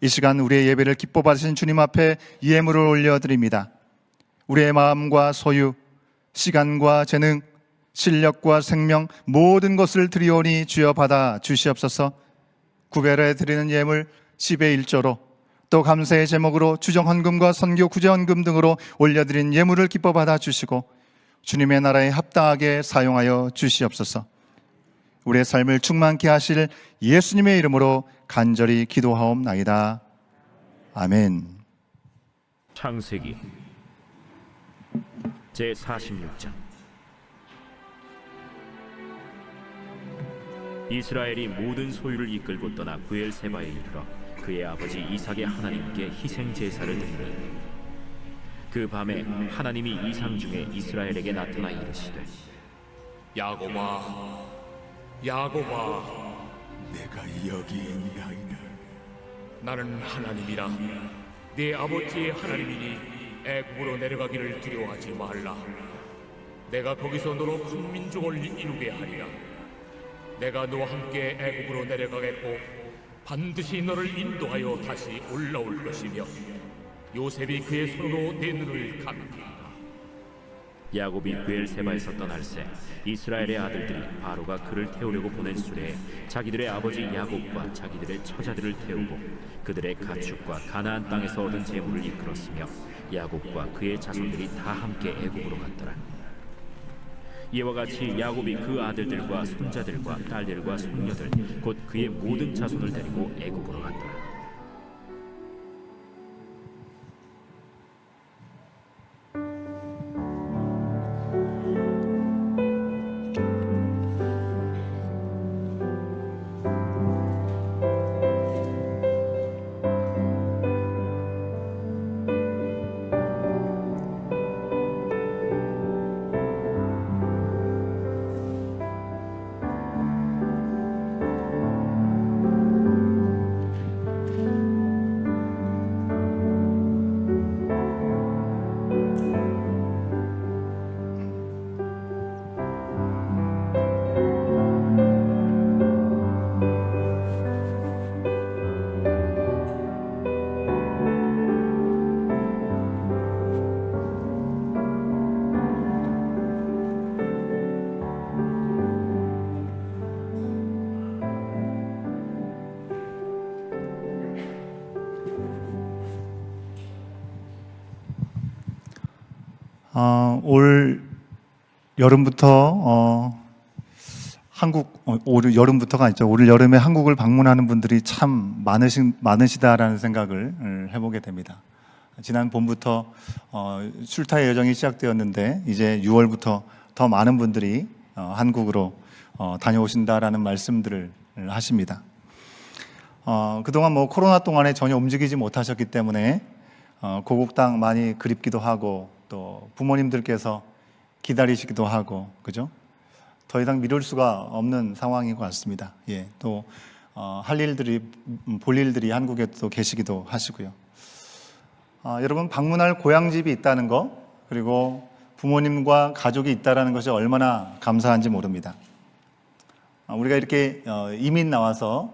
이 시간 우리의 예배를 기뻐 받으신 주님 앞에 예물을 올려드립니다. 우리의 마음과 소유, 시간과 재능, 실력과 생명 모든 것을 드리오니 주여 받아 주시옵소서. 구별해 드리는 예물 10의 1조로 또 감사의 제목으로 주정헌금과 선교 구제헌금 등으로 올려드린 예물을 기뻐 받아 주시고 주님의 나라에 합당하게 사용하여 주시옵소서. 우리의 삶을 충만케 하실 예수님의 이름으로 간절히 기도하옵나이다. 아멘. 창세기 제46장. 이스라엘이 모든 소유를 이끌고 떠나 브엘세바에 이르러 그의 아버지 이삭의 하나님께 희생 제사를 드리니 그 밤에 하나님이 이상 중에 이스라엘에게 나타나 이르시되 야곱아, 야곱아, 내가 여기 있나이다. 나는 하나님이라. 네 아버지의 하나님이니 애굽으로 내려가기를 두려워하지 말라. 내가 거기서 너로 큰 민족을 이루게 하리라. 내가 너와 함께 애굽으로 내려가겠고 반드시 너를 인도하여 다시 올라올 것이며 요셉이 그의 손으로 내 눈을 감기리라. 야곱이 브엘세바에서 떠날새 이스라엘의 아들들이 바로가 그를 태우려고 보낸 수레에 자기들의 아버지 야곱과 자기들의 처자들을 태우고 그들의 가축과 가나안 땅에서 얻은 재물을 이끌었으며 야곱과 그의 자손들이 다 함께 애굽으로 갔더라. 이와 같이 야곱이 그 아들들과 손자들과 딸들과 손녀들 곧 그의 모든 자손을 데리고 애굽으로 갔더라. 올 여름부터 올 여름부터가 아니죠. 올 여름에 한국을 방문하는 분들이 참 많으시다라는 생각을 해보게 됩니다. 지난 봄부터 출타의 여정이 시작되었는데 이제 6월부터 더 많은 분들이 한국으로 다녀오신다라는 말씀들을 하십니다. 그동안 코로나 동안에 전혀 움직이지 못하셨기 때문에 고국 땅 많이 그립기도 하고 또 부모님들께서 기다리시기도 하고 그죠? 더 이상 미룰 수가 없는 상황인 것 같습니다. 예, 또 할 일들이 볼 일들이 한국에 또 계시기도 하시고요. 여러분 방문할 고향집이 있다는 거 그리고 부모님과 가족이 있다는 것이 얼마나 감사한지 모릅니다. 우리가 이렇게 이민 나와서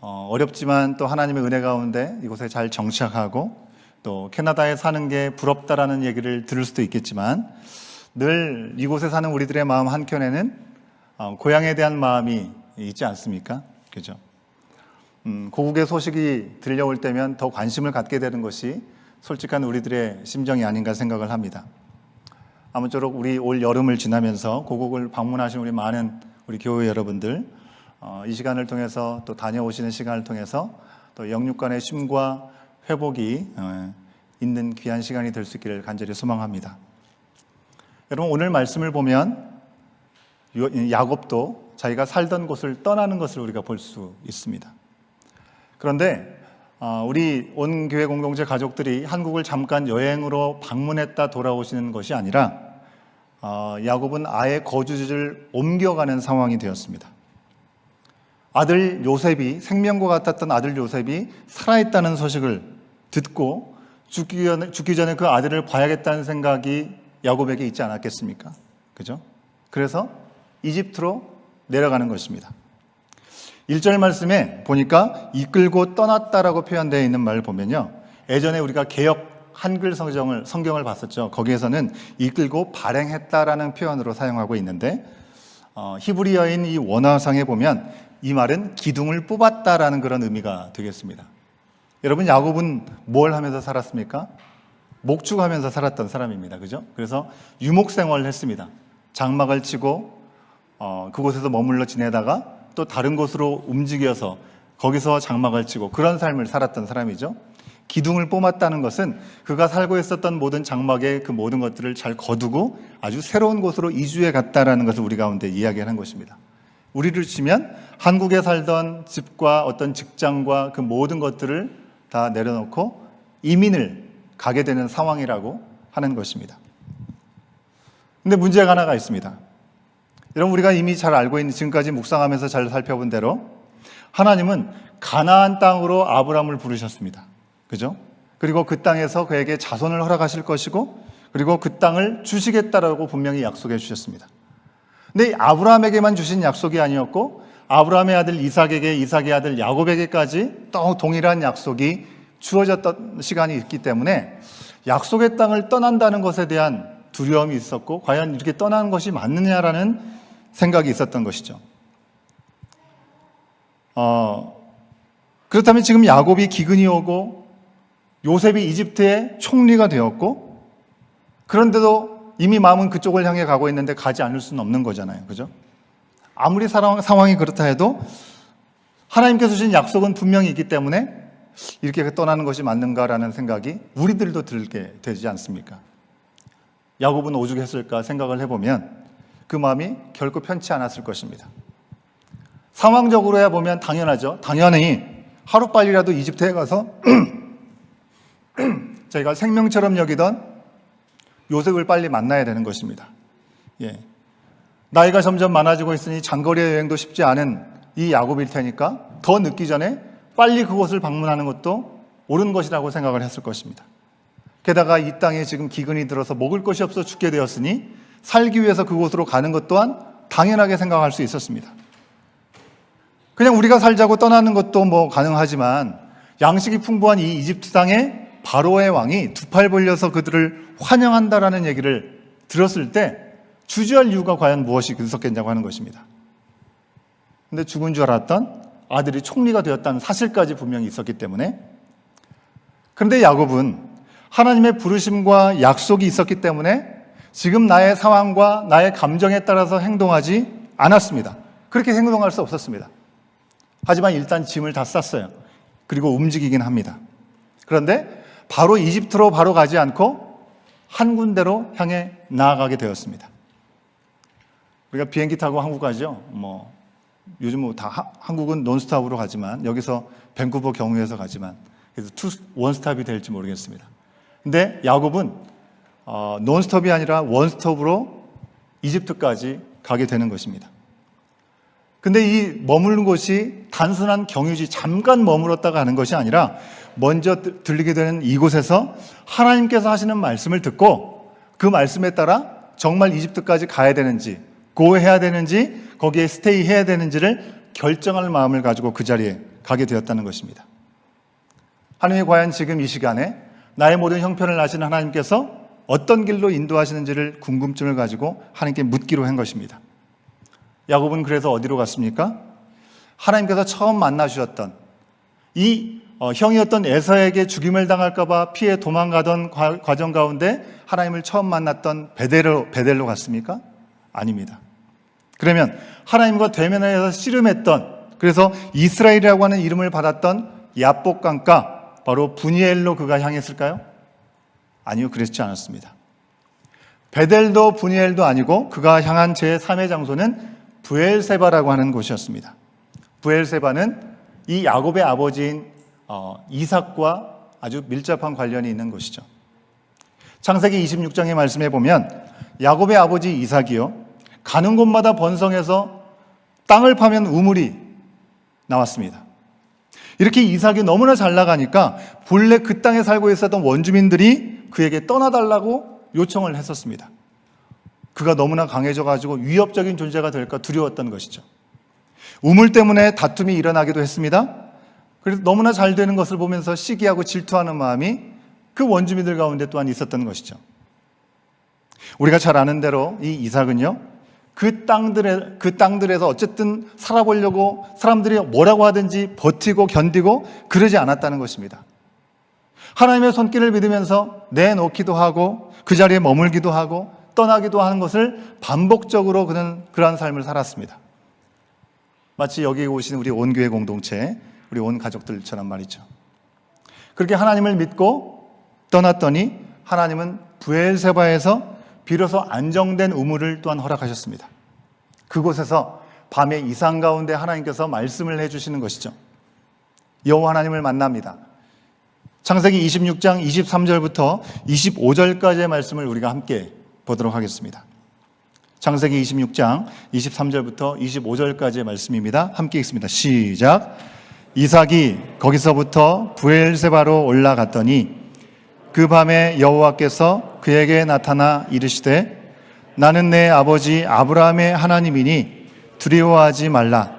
어렵지만 또 하나님의 은혜 가운데 이곳에 잘 정착하고 또 캐나다에 사는 게 부럽다라는 얘기를 들을 수도 있겠지만 늘 이곳에 사는 우리들의 마음 한켠에는 고향에 대한 마음이 있지 않습니까? 그죠? 고국의 소식이 들려올 때면 더 관심을 갖게 되는 것이 솔직한 우리들의 심정이 아닌가 생각을 합니다. 아무쪼록 우리 올 여름을 지나면서 고국을 방문하신 우리 많은 우리 교회 여러분들 이 시간을 통해서 또 다녀오시는 시간을 통해서 또 영육 간의 쉼과 회복이 있는 귀한 시간이 될 수 있기를 간절히 소망합니다. 여러분 오늘 말씀을 보면 야곱도 자기가 살던 곳을 떠나는 것을 우리가 볼 수 있습니다. 그런데 우리 온 교회 공동체 가족들이 한국을 잠깐 여행으로 방문했다 돌아오시는 것이 아니라 야곱은 아예 거주지를 옮겨가는 상황이 되었습니다. 아들 요셉이 생명과 같았던 아들 요셉이 살아있다는 소식을 듣고 죽기 전에 그 아들을 봐야겠다는 생각이 야곱에게 있지 않았겠습니까? 그죠? 그래서 이집트로 내려가는 것입니다. 1절 말씀에 보니까 이끌고 떠났다라고 표현되어 있는 말을 보면요. 예전에 우리가 개역 한글 성경을 봤었죠. 거기에서는 이끌고 발행했다라는 표현으로 사용하고 있는데 히브리어인 이 원어상에 보면 이 말은 기둥을 뽑았다라는 그런 의미가 되겠습니다. 여러분 야곱은 뭘 하면서 살았습니까? 목축하면서 살았던 사람입니다. 그죠? 그래서 유목 생활을 했습니다. 장막을 치고 그곳에서 머물러 지내다가 또 다른 곳으로 움직여서 거기서 장막을 치고 그런 삶을 살았던 사람이죠. 기둥을 뽑았다는 것은 그가 살고 있었던 모든 장막의 그 모든 것들을 잘 거두고 아주 새로운 곳으로 이주해 갔다라는 것을 우리 가운데 이야기하는 것입니다. 우리를 치면 한국에 살던 집과 어떤 직장과 그 모든 것들을 다 내려놓고 이민을 가게 되는 상황이라고 하는 것입니다. 근데 문제가 하나가 있습니다. 여러분 우리가 이미 잘 알고 있는 지금까지 묵상하면서 잘 살펴본 대로 하나님은 가나안 땅으로 아브라함을 부르셨습니다. 그죠? 그리고 그 땅에서 그에게 자손을 허락하실 것이고 그리고 그 땅을 주시겠다라고 분명히 약속해 주셨습니다. 근데 아브라함에게만 주신 약속이 아니었고 아브라함의 아들 이삭에게 이삭의 아들 야곱에게까지 또 동일한 약속이 주어졌던 시간이 있기 때문에 약속의 땅을 떠난다는 것에 대한 두려움이 있었고 과연 이렇게 떠나는 것이 맞느냐라는 생각이 있었던 것이죠. 그렇다면 지금 야곱이 기근이 오고 요셉이 이집트의 총리가 되었고 그런데도 이미 마음은 그쪽을 향해 가고 있는데 가지 않을 수는 없는 거잖아요. 그죠? 아무리 상황이 그렇다 해도 하나님께서 주신 약속은 분명히 있기 때문에 이렇게 떠나는 것이 맞는가라는 생각이 우리들도 들게 되지 않습니까? 야곱은 오죽했을까 생각을 해보면 그 마음이 결코 편치 않았을 것입니다. 상황적으로야 보면 당연하죠. 당연히 하루빨리라도 이집트에 가서 저희가 생명처럼 여기던 요셉을 빨리 만나야 되는 것입니다. 예. 나이가 점점 많아지고 있으니 장거리 여행도 쉽지 않은 이 야곱일 테니까 더 늦기 전에 빨리 그곳을 방문하는 것도 옳은 것이라고 생각을 했을 것입니다. 게다가 이 땅에 지금 기근이 들어서 먹을 것이 없어 죽게 되었으니 살기 위해서 그곳으로 가는 것 또한 당연하게 생각할 수 있었습니다. 그냥 우리가 살자고 떠나는 것도 뭐 가능하지만 양식이 풍부한 이 이집트 땅에 바로의 왕이 두 팔 벌려서 그들을 환영한다라는 얘기를 들었을 때 주저할 이유가 과연 무엇이 있었겠냐고 하는 것입니다. 근데 죽은 줄 알았던 아들이 총리가 되었다는 사실까지 분명히 있었기 때문에 그런데 야곱은 하나님의 부르심과 약속이 있었기 때문에 지금 나의 상황과 나의 감정에 따라서 행동하지 않았습니다. 그렇게 행동할 수 없었습니다. 하지만 일단 짐을 다 쌌어요. 그리고 움직이긴 합니다. 그런데 바로 이집트로 바로 가지 않고 한 군데로 향해 나아가게 되었습니다. 우리가 비행기 타고 한국 가죠. 요즘 다 한국은 논스톱으로 가지만 여기서 밴쿠버 경유해서 가지만 그래서 원스톱이 될지 모르겠습니다. 근데 야곱은 논스톱이 아니라 원스톱으로 이집트까지 가게 되는 것입니다. 근데 이 머무는 곳이 단순한 경유지 잠깐 머물렀다가 가는 것이 아니라 먼저 들리게 되는 이곳에서 하나님께서 하시는 말씀을 듣고 그 말씀에 따라 정말 이집트까지 가야 되는지 고해야 되는지 거기에 스테이 해야 되는지를 결정할 마음을 가지고 그 자리에 가게 되었다는 것입니다. 하나님이 과연 지금 이 시간에 나의 모든 형편을 아시는 하나님께서 어떤 길로 인도하시는지를 궁금증을 가지고 하나님께 묻기로 한 것입니다. 야곱은 그래서 어디로 갔습니까? 하나님께서 처음 만나 주셨던 이 형이었던 에서에게 죽임을 당할까 봐 피해 도망가던 과정 가운데 하나님을 처음 만났던 베델로 갔습니까? 아닙니다. 그러면 하나님과 대면해서 씨름했던 그래서 이스라엘이라고 하는 이름을 받았던 야복강가 바로 분이엘로 그가 향했을까요? 아니요, 그렇지 않았습니다. 베델도 분이엘도 아니고 그가 향한 제3의 장소는 브엘세바라고 하는 곳이었습니다. 브엘세바는 이 야곱의 아버지인 이삭과 아주 밀접한 관련이 있는 곳이죠. 창세기 26장의 말씀에 보면 야곱의 아버지 이삭이요 가는 곳마다 번성해서 땅을 파면 우물이 나왔습니다. 이렇게 이삭이 너무나 잘 나가니까 본래 그 땅에 살고 있었던 원주민들이 그에게 떠나달라고 요청을 했었습니다. 그가 너무나 강해져가지고 위협적인 존재가 될까 두려웠던 것이죠. 우물 때문에 다툼이 일어나기도 했습니다. 그래서 너무나 잘 되는 것을 보면서 시기하고 질투하는 마음이 그 원주민들 가운데 또한 있었던 것이죠. 우리가 잘 아는 대로 이 이삭은요, 그 땅들에서 어쨌든 살아보려고 사람들이 뭐라고 하든지 버티고 견디고 그러지 않았다는 것입니다. 하나님의 손길을 믿으면서 내놓기도 하고 그 자리에 머물기도 하고 떠나기도 하는 것을 반복적으로 그는 그러한 삶을 살았습니다. 마치 여기 오신 우리 온 교회 공동체, 우리 온 가족들처럼 말이죠. 그렇게 하나님을 믿고 떠났더니 하나님은 브엘세바에서 비로소 안정된 우물을 또한 허락하셨습니다. 그곳에서 밤의 이상 가운데 하나님께서 말씀을 해주시는 것이죠. 여호와 하나님을 만납니다. 창세기 26장 23절부터 25절까지의 말씀을 우리가 함께 보도록 하겠습니다. 창세기 26장 23절부터 25절까지의 말씀입니다. 함께 읽습니다. 시작. 이삭이 거기서부터 브엘세바로 올라갔더니 그 밤에 여호와께서 그에게 나타나 이르시되 나는 내 아버지 아브라함의 하나님이니 두려워하지 말라.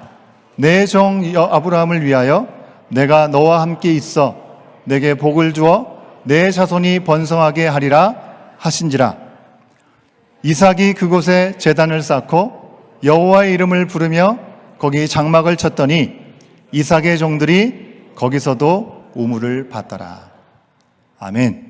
내 종 아브라함을 위하여 내가 너와 함께 있어 내게 복을 주어 내 자손이 번성하게 하리라 하신지라. 이삭이 그곳에 제단을 쌓고 여호와의 이름을 부르며 거기 장막을 쳤더니 이삭의 종들이 거기서도 우물을 받더라. 아멘.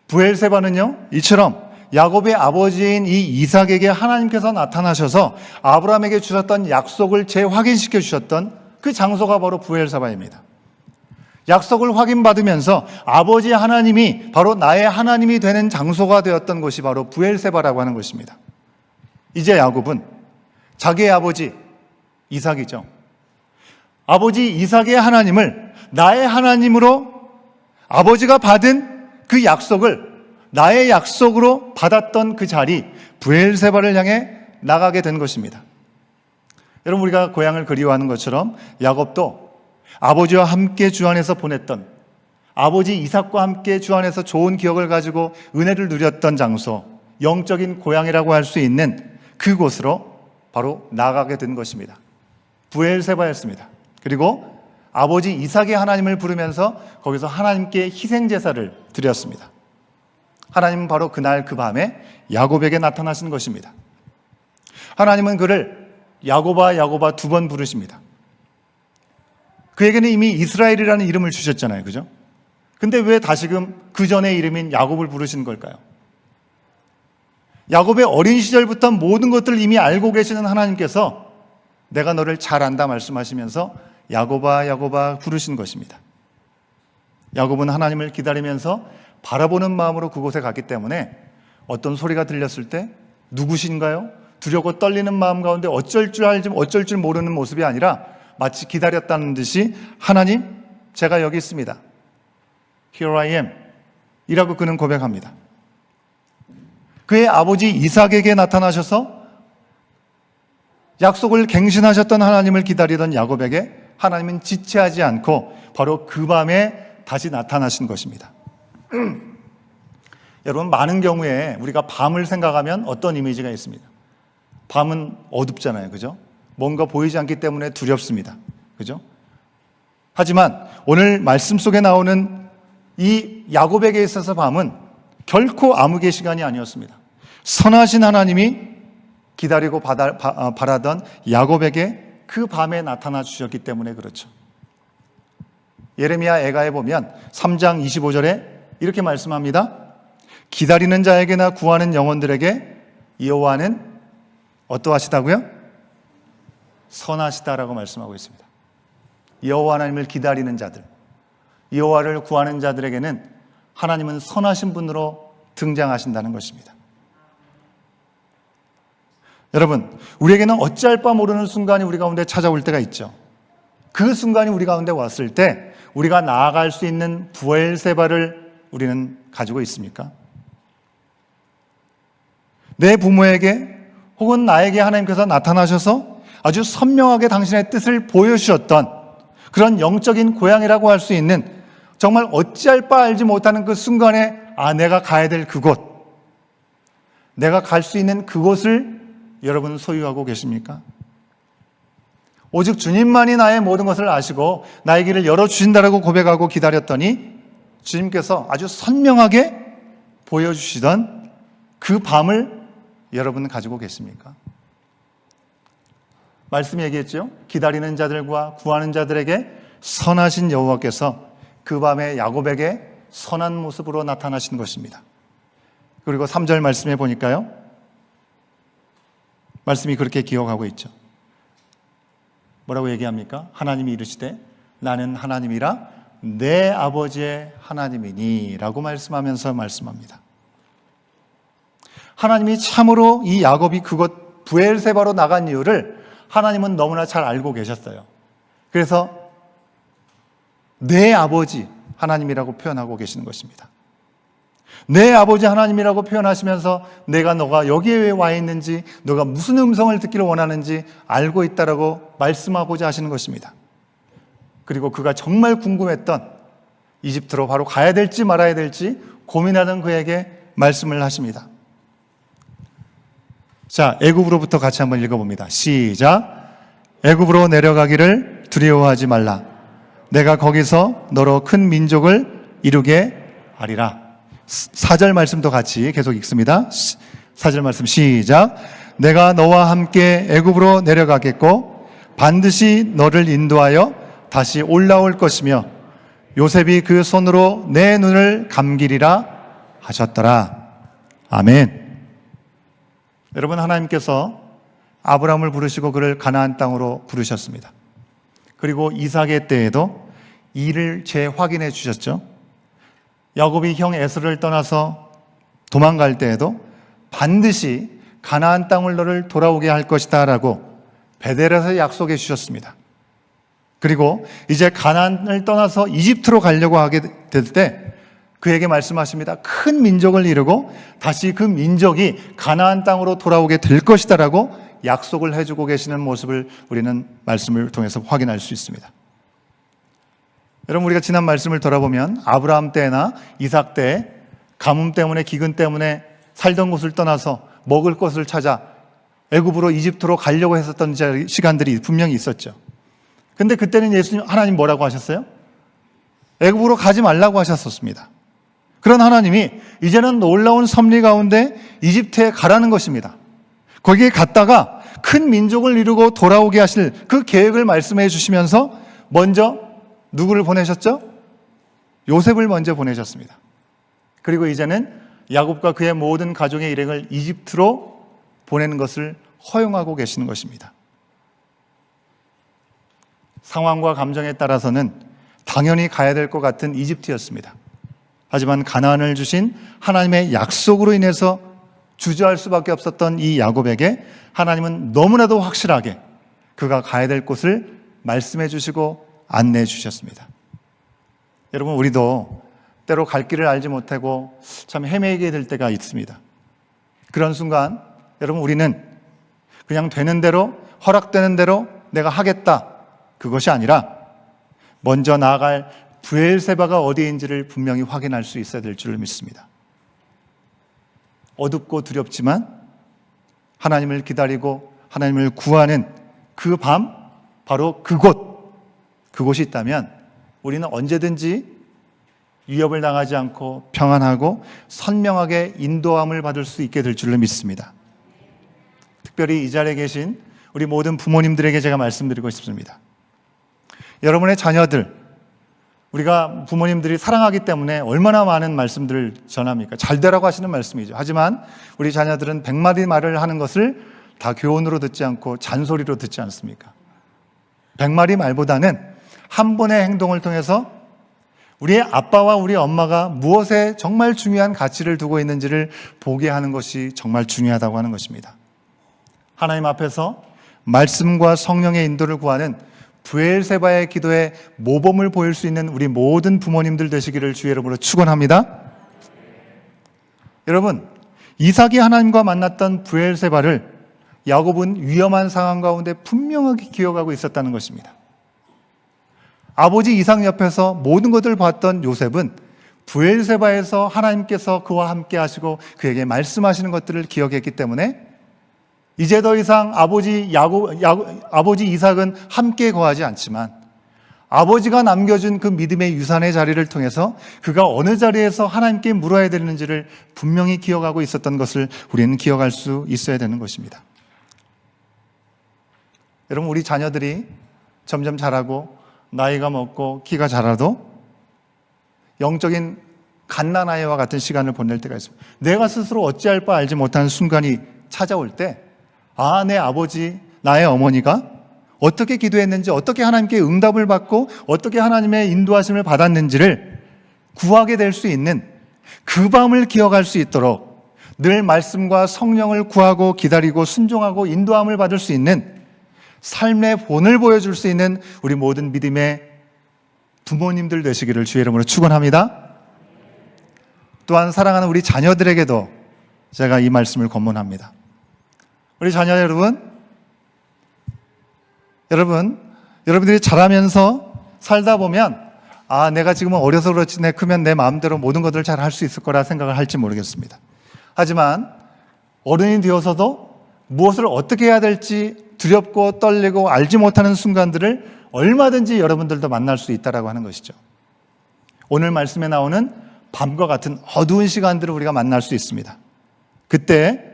브엘세바는요, 이처럼 야곱의 아버지인 이 이삭에게 하나님께서 나타나셔서 아브라함에게 주셨던 약속을 재확인시켜 주셨던 그 장소가 바로 브엘세바입니다. 약속을 확인받으면서 아버지 하나님이 바로 나의 하나님이 되는 장소가 되었던 곳이 바로 브엘세바라고 하는 것입니다. 이제 야곱은 자기의 아버지 이삭이죠. 아버지 이삭의 하나님을 나의 하나님으로 아버지가 받은 그 약속을 나의 약속으로 받았던 그 자리 브엘세바를 향해 나가게 된 것입니다. 여러분, 우리가 고향을 그리워하는 것처럼 야곱도 아버지와 함께 주 안에서 보냈던 아버지 이삭과 함께 주 안에서 좋은 기억을 가지고 은혜를 누렸던 장소, 영적인 고향이라고 할 수 있는 그곳으로 바로 나가게 된 것입니다. 브엘세바였습니다. 그리고 아버지 이삭의 하나님을 부르면서 거기서 하나님께 희생제사를 드렸습니다. 하나님은 바로 그날 그 밤에 야곱에게 나타나신 것입니다. 하나님은 그를 야곱아 야곱아 2번 부르십니다. 그에게는 이미 이스라엘이라는 이름을 주셨잖아요. 그죠? 근데 왜 다시금 그 전의 이름인 야곱을 부르시는 걸까요? 야곱의 어린 시절부터 모든 것들을 이미 알고 계시는 하나님께서 내가 너를 잘 안다 말씀하시면서 야곱아 야곱아 부르신 것입니다. 야곱은 하나님을 기다리면서 바라보는 마음으로 그곳에 갔기 때문에 어떤 소리가 들렸을 때 누구신가요? 두렵고 떨리는 마음 가운데 어쩔 줄 모르는 모습이 아니라 마치 기다렸다는 듯이 하나님, 제가 여기 있습니다. Here I am 이라고 그는 고백합니다. 그의 아버지 이삭에게 나타나셔서 약속을 갱신하셨던 하나님을 기다리던 야곱에게 하나님은 지체하지 않고 바로 그 밤에 다시 나타나신 것입니다. 여러분, 많은 경우에 우리가 밤을 생각하면 어떤 이미지가 있습니다. 밤은 어둡잖아요. 그죠? 뭔가 보이지 않기 때문에 두렵습니다. 그죠? 하지만 오늘 말씀 속에 나오는 이 야곱에게 있어서 밤은 결코 암흑의 시간이 아니었습니다. 선하신 하나님이 기다리고 바라던 야곱에게 그 밤에 나타나 주셨기 때문에 그렇죠. 예레미야 애가에 보면 3장 25절에 이렇게 말씀합니다. 기다리는 자에게나 구하는 영혼들에게 여호와는 어떠하시다고요? 선하시다라고 말씀하고 있습니다. 여호와 하나님을 기다리는 자들, 여호와를 구하는 자들에게는 하나님은 선하신 분으로 등장하신다는 것입니다. 여러분, 우리에게는 어찌할 바 모르는 순간이 우리 가운데 찾아올 때가 있죠. 그 순간이 우리 가운데 왔을 때 우리가 나아갈 수 있는 부엘세바를 우리는 가지고 있습니까? 내 부모에게 혹은 나에게 하나님께서 나타나셔서 아주 선명하게 당신의 뜻을 보여주셨던 그런 영적인 고향이라고 할 수 있는 정말 어찌할 바 알지 못하는 그 순간에 내가 가야 될 그곳, 내가 갈 수 있는 그곳을 여러분 소유하고 계십니까? 오직 주님만이 나의 모든 것을 아시고 나의 길을 열어주신다라고 고백하고 기다렸더니 주님께서 아주 선명하게 보여주시던 그 밤을 여러분 가지고 계십니까? 말씀이 얘기했죠. 기다리는 자들과 구하는 자들에게 선하신 여호와께서 그 밤에 야곱에게 선한 모습으로 나타나신 것입니다. 그리고 3절 말씀에 보니까요, 말씀이 그렇게 기억하고 있죠. 뭐라고 얘기합니까? 하나님이 이르시되 나는 하나님이라 내 아버지의 하나님이니 라고 말씀하면서 말씀합니다. 하나님이 참으로 이 야곱이 그곳 부엘세바로 나간 이유를 하나님은 너무나 잘 알고 계셨어요. 그래서 내 아버지 하나님이라고 표현하고 계시는 것입니다. 내 아버지 하나님이라고 표현하시면서 너가 여기에 왜 와 있는지, 너가 무슨 음성을 듣기를 원하는지 알고 있다라고 말씀하고자 하시는 것입니다. 그리고 그가 정말 궁금했던 이집트로 바로 가야 될지 말아야 될지 고민하던 그에게 말씀을 하십니다. 자, 애굽으로부터 같이 한번 읽어봅니다. 시작. 애굽으로 내려가기를 두려워하지 말라. 내가 거기서 너로 큰 민족을 이루게 하리라. 4절 말씀도 같이 계속 읽습니다. 4절 말씀 시작. 내가 너와 함께 애굽으로 내려가겠고 반드시 너를 인도하여 다시 올라올 것이며 요셉이 그 손으로 내 눈을 감기리라 하셨더라. 아멘. 여러분, 하나님께서 아브라함을 부르시고 그를 가나안 땅으로 부르셨습니다. 그리고 이삭의 때에도 이를 재확인해 주셨죠. 야곱이 형 에서를 떠나서 도망갈 때에도 반드시 가나안 땅을 너를 돌아오게 할 것이다 라고 베델에서 약속해 주셨습니다. 그리고 이제 가나안을 떠나서 이집트로 가려고 하게 될 때 그에게 말씀하십니다. 큰 민족을 이루고 다시 그 민족이 가나안 땅으로 돌아오게 될 것이다 라고 약속을 해주고 계시는 모습을 우리는 말씀을 통해서 확인할 수 있습니다. 여러분, 우리가 지난 말씀을 돌아보면 아브라함 때나 이삭 때 가뭄 때문에 기근 때문에 살던 곳을 떠나서 먹을 것을 찾아 애굽으로 이집트로 가려고 했었던 시간들이 분명히 있었죠. 근데 그때는 예수님, 하나님 뭐라고 하셨어요? 애굽으로 가지 말라고 하셨었습니다. 그런 하나님이 이제는 놀라운 섭리 가운데 이집트에 가라는 것입니다. 거기에 갔다가 큰 민족을 이루고 돌아오게 하실 그 계획을 말씀해 주시면서 먼저 누구를 보내셨죠? 요셉을 먼저 보내셨습니다. 그리고 이제는 야곱과 그의 모든 가족의 일행을 이집트로 보내는 것을 허용하고 계시는 것입니다. 상황과 감정에 따라서는 당연히 가야 될 것 같은 이집트였습니다. 하지만 가나안을 주신 하나님의 약속으로 인해서 주저할 수밖에 없었던 이 야곱에게 하나님은 너무나도 확실하게 그가 가야 될 곳을 말씀해 주시고 안내해 주셨습니다. 여러분, 우리도 때로 갈 길을 알지 못하고 참 헤매게 될 때가 있습니다. 그런 순간 여러분, 우리는 그냥 되는 대로, 허락되는 대로 내가 하겠다, 그것이 아니라 먼저 나아갈 브엘세바가 어디인지를 분명히 확인할 수 있어야 될 줄을 믿습니다. 어둡고 두렵지만 하나님을 기다리고 하나님을 구하는 그 밤, 바로 그곳이 있다면 우리는 언제든지 위협을 당하지 않고 평안하고 선명하게 인도함을 받을 수 있게 될 줄을 믿습니다. 특별히 이 자리에 계신 우리 모든 부모님들에게 제가 말씀드리고 싶습니다. 여러분의 자녀들, 우리가 부모님들이 사랑하기 때문에 얼마나 많은 말씀들을 전합니까? 잘 되라고 하시는 말씀이죠. 하지만 우리 자녀들은 100마디 말을 하는 것을 다 교훈으로 듣지 않고 잔소리로 듣지 않습니까? 100마디 말보다는 한 번의 행동을 통해서 우리의 아빠와 우리 엄마가 무엇에 정말 중요한 가치를 두고 있는지를 보게 하는 것이 정말 중요하다고 하는 것입니다. 하나님 앞에서 말씀과 성령의 인도를 구하는 브엘세바의 기도에 모범을 보일 수 있는 우리 모든 부모님들 되시기를 주의 이름으로 축원합니다. 여러분, 이삭이 하나님과 만났던 브엘세바를 야곱은 위험한 상황 가운데 분명하게 기억하고 있었다는 것입니다. 아버지 이삭 옆에서 모든 것을 봤던 요셉은 브엘세바에서 하나님께서 그와 함께 하시고 그에게 말씀하시는 것들을 기억했기 때문에 이제 더 이상 아버지 이삭은 함께 거하지 않지만 아버지가 남겨준 그 믿음의 유산의 자리를 통해서 그가 어느 자리에서 하나님께 물어야 되는지를 분명히 기억하고 있었던 것을 우리는 기억할 수 있어야 되는 것입니다. 여러분, 우리 자녀들이 점점 자라고 나이가 먹고 키가 자라도 영적인 갓난아이와 같은 시간을 보낼 때가 있습니다. 내가 스스로 어찌할 바 알지 못하는 순간이 찾아올 때 내 아버지, 나의 어머니가 어떻게 기도했는지, 어떻게 하나님께 응답을 받고 어떻게 하나님의 인도하심을 받았는지를 구하게 될 수 있는 그 밤을 기억할 수 있도록 늘 말씀과 성령을 구하고 기다리고 순종하고 인도함을 받을 수 있는 삶의 본을 보여줄 수 있는 우리 모든 믿음의 부모님들 되시기를 주의 이름으로 축원합니다. 또한 사랑하는 우리 자녀들에게도 제가 이 말씀을 권면합니다. 우리 자녀 여러분들이 자라면서 살다 보면 내가 지금은 어려서 그렇지 내 크면 내 마음대로 모든 것들을 잘 할 수 있을 거라 생각을 할지 모르겠습니다. 하지만 어른이 되어서도 무엇을 어떻게 해야 될지 두렵고 떨리고 알지 못하는 순간들을 얼마든지 여러분들도 만날 수 있다라고 하는 것이죠. 오늘 말씀에 나오는 밤과 같은 어두운 시간들을 우리가 만날 수 있습니다. 그때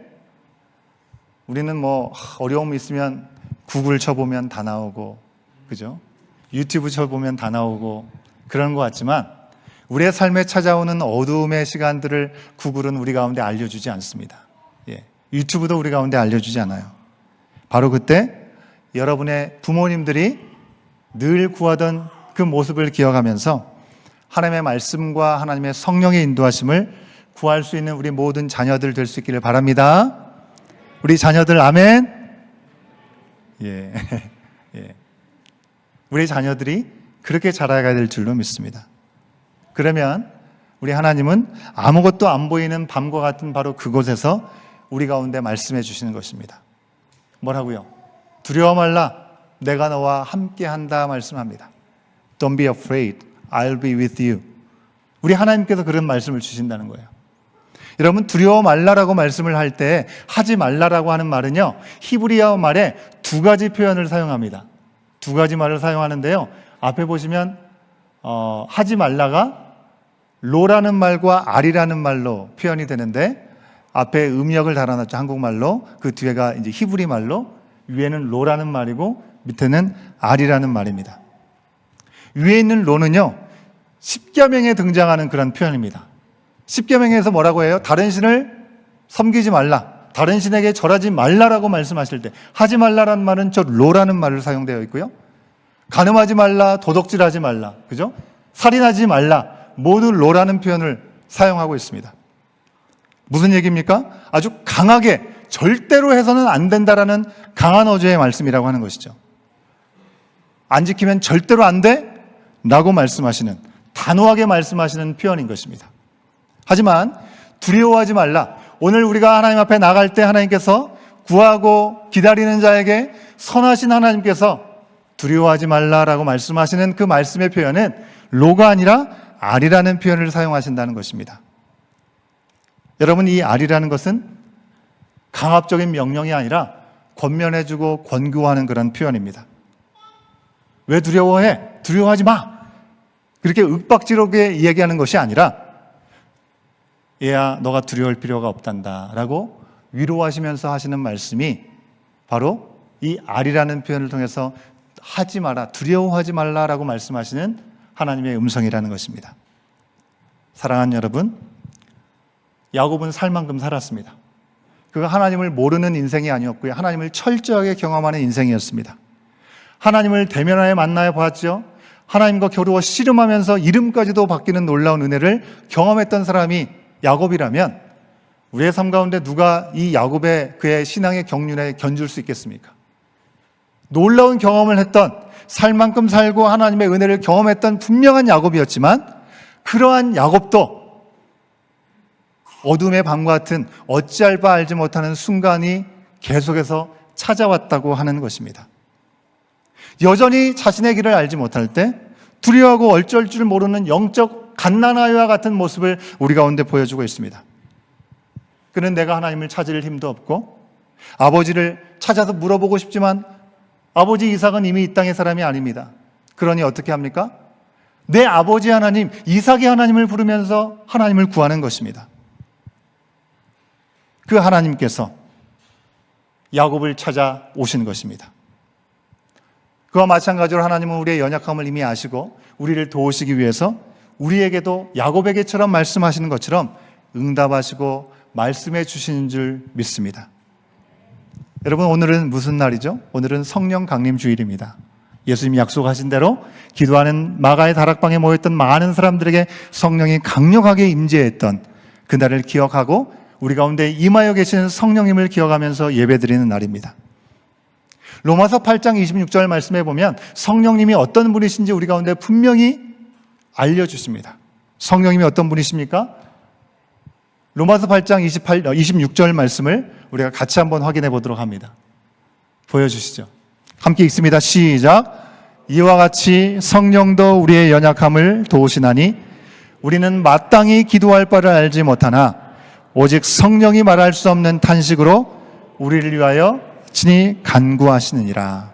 우리는 어려움이 있으면 구글 쳐보면 다 나오고, 그죠? 유튜브 쳐보면 다 나오고 그런 것 같지만 우리의 삶에 찾아오는 어두움의 시간들을 구글은 우리 가운데 알려주지 않습니다. 유튜브도 우리 가운데 알려주지 않아요. 바로 그때 여러분의 부모님들이 늘 구하던 그 모습을 기억하면서 하나님의 말씀과 하나님의 성령의 인도하심을 구할 수 있는 우리 모든 자녀들 될 수 있기를 바랍니다. 우리 자녀들 아멘. 우리 자녀들이 그렇게 자라가야 될 줄로 믿습니다. 그러면 우리 하나님은 아무것도 안 보이는 밤과 같은 바로 그곳에서 우리 가운데 말씀해 주시는 것입니다. 뭐라고요? 두려워 말라, 내가 너와 함께 한다 말씀합니다. Don't be afraid, I'll be with you. 우리 하나님께서 그런 말씀을 주신다는 거예요. 여러분, 두려워 말라라고 말씀을 할 때 하지 말라라고 하는 말은요, 히브리어 말에 두 가지 표현을 사용합니다. 두 가지 말을 사용하는데요, 앞에 보시면 하지 말라가 로라는 말과 알이라는 말로 표현이 되는데 앞에 음역을 달아놨죠. 한국말로. 그 뒤에가 이제 히브리 말로, 위에는 로라는 말이고 밑에는 알이라는 말입니다. 위에 있는 로는요, 십계명에 등장하는 그런 표현입니다. 십계명에서 뭐라고 해요? 다른 신을 섬기지 말라, 다른 신에게 절하지 말라라고 말씀하실 때 하지 말라라는 말은 저 로라는 말을 사용되어 있고요. 간음하지 말라, 도둑질하지 말라, 그죠? 살인하지 말라, 모두 로라는 표현을 사용하고 있습니다. 무슨 얘기입니까? 아주 강하게 절대로 해서는 안 된다라는 강한 어조의 말씀이라고 하는 것이죠. 안 지키면 절대로 안 돼 라고 말씀하시는, 단호하게 말씀하시는 표현인 것입니다. 하지만 두려워하지 말라, 오늘 우리가 하나님 앞에 나갈 때 하나님께서 구하고 기다리는 자에게 선하신 하나님께서 두려워하지 말라라고 말씀하시는 그 말씀의 표현은 로가 아니라 알이라는 표현을 사용하신다는 것입니다. 여러분, 이 알이라는 것은 강압적인 명령이 아니라 권면해주고 권고하는 그런 표현입니다. 왜 두려워해? 두려워하지 마! 그렇게 윽박지르게 얘기하는 것이 아니라 얘야, 너가 두려울 필요가 없단다 라고 위로하시면서 하시는 말씀이 바로 이 알이라는 표현을 통해서 하지 마라, 두려워하지 말라라고 말씀하시는 하나님의 음성이라는 것입니다. 사랑하는 여러분, 야곱은 살 만큼 살았습니다. 그가 하나님을 모르는 인생이 아니었고요, 하나님을 철저하게 경험하는 인생이었습니다. 하나님을 대면하여 만나여 보았죠. 하나님과 겨루어 씨름하면서 이름까지도 바뀌는 놀라운 은혜를 경험했던 사람이 야곱이라면 우리의 삶 가운데 누가 이 야곱의 그의 신앙의 경륜에 견줄 수 있겠습니까? 놀라운 경험을 했던, 살 만큼 살고 하나님의 은혜를 경험했던 분명한 야곱이었지만 그러한 야곱도 어둠의 밤과 같은 어찌할 바 알지 못하는 순간이 계속해서 찾아왔다고 하는 것입니다. 여전히 자신의 길을 알지 못할 때 두려워하고 어쩔 줄 모르는 영적 갓난아이와 같은 모습을 우리 가운데 보여주고 있습니다. 그는 내가 하나님을 찾을 힘도 없고 아버지를 찾아서 물어보고 싶지만 아버지 이삭은 이미 이 땅의 사람이 아닙니다. 그러니 어떻게 합니까? 내 아버지 하나님, 이삭의 하나님을 부르면서 하나님을 구하는 것입니다. 그 하나님께서 야곱을 찾아오신 것입니다. 그와 마찬가지로 하나님은 우리의 연약함을 이미 아시고 우리를 도우시기 위해서 우리에게도 야곱에게처럼 말씀하시는 것처럼 응답하시고 말씀해 주시는 줄 믿습니다. 여러분, 오늘은 무슨 날이죠? 오늘은 성령 강림 주일입니다. 예수님이 약속하신 대로 기도하는 마가의 다락방에 모였던 많은 사람들에게 성령이 강력하게 임재했던 그날을 기억하고 우리 가운데 임하여 계시는 성령님을 기억하면서 예배드리는 날입니다. 로마서 8장 26절 말씀에 보면 성령님이 어떤 분이신지 우리 가운데 분명히 알려주십니다. 성령님이 어떤 분이십니까? 로마서 8장 26절 말씀을 우리가 같이 한번 확인해 보도록 합니다. 보여주시죠. 함께 읽습니다. 시작. 이와 같이 성령도 우리의 연약함을 도우시나니 우리는 마땅히 기도할 바를 알지 못하나 오직 성령이 말할 수 없는 탄식으로 우리를 위하여 친히 간구하시느니라.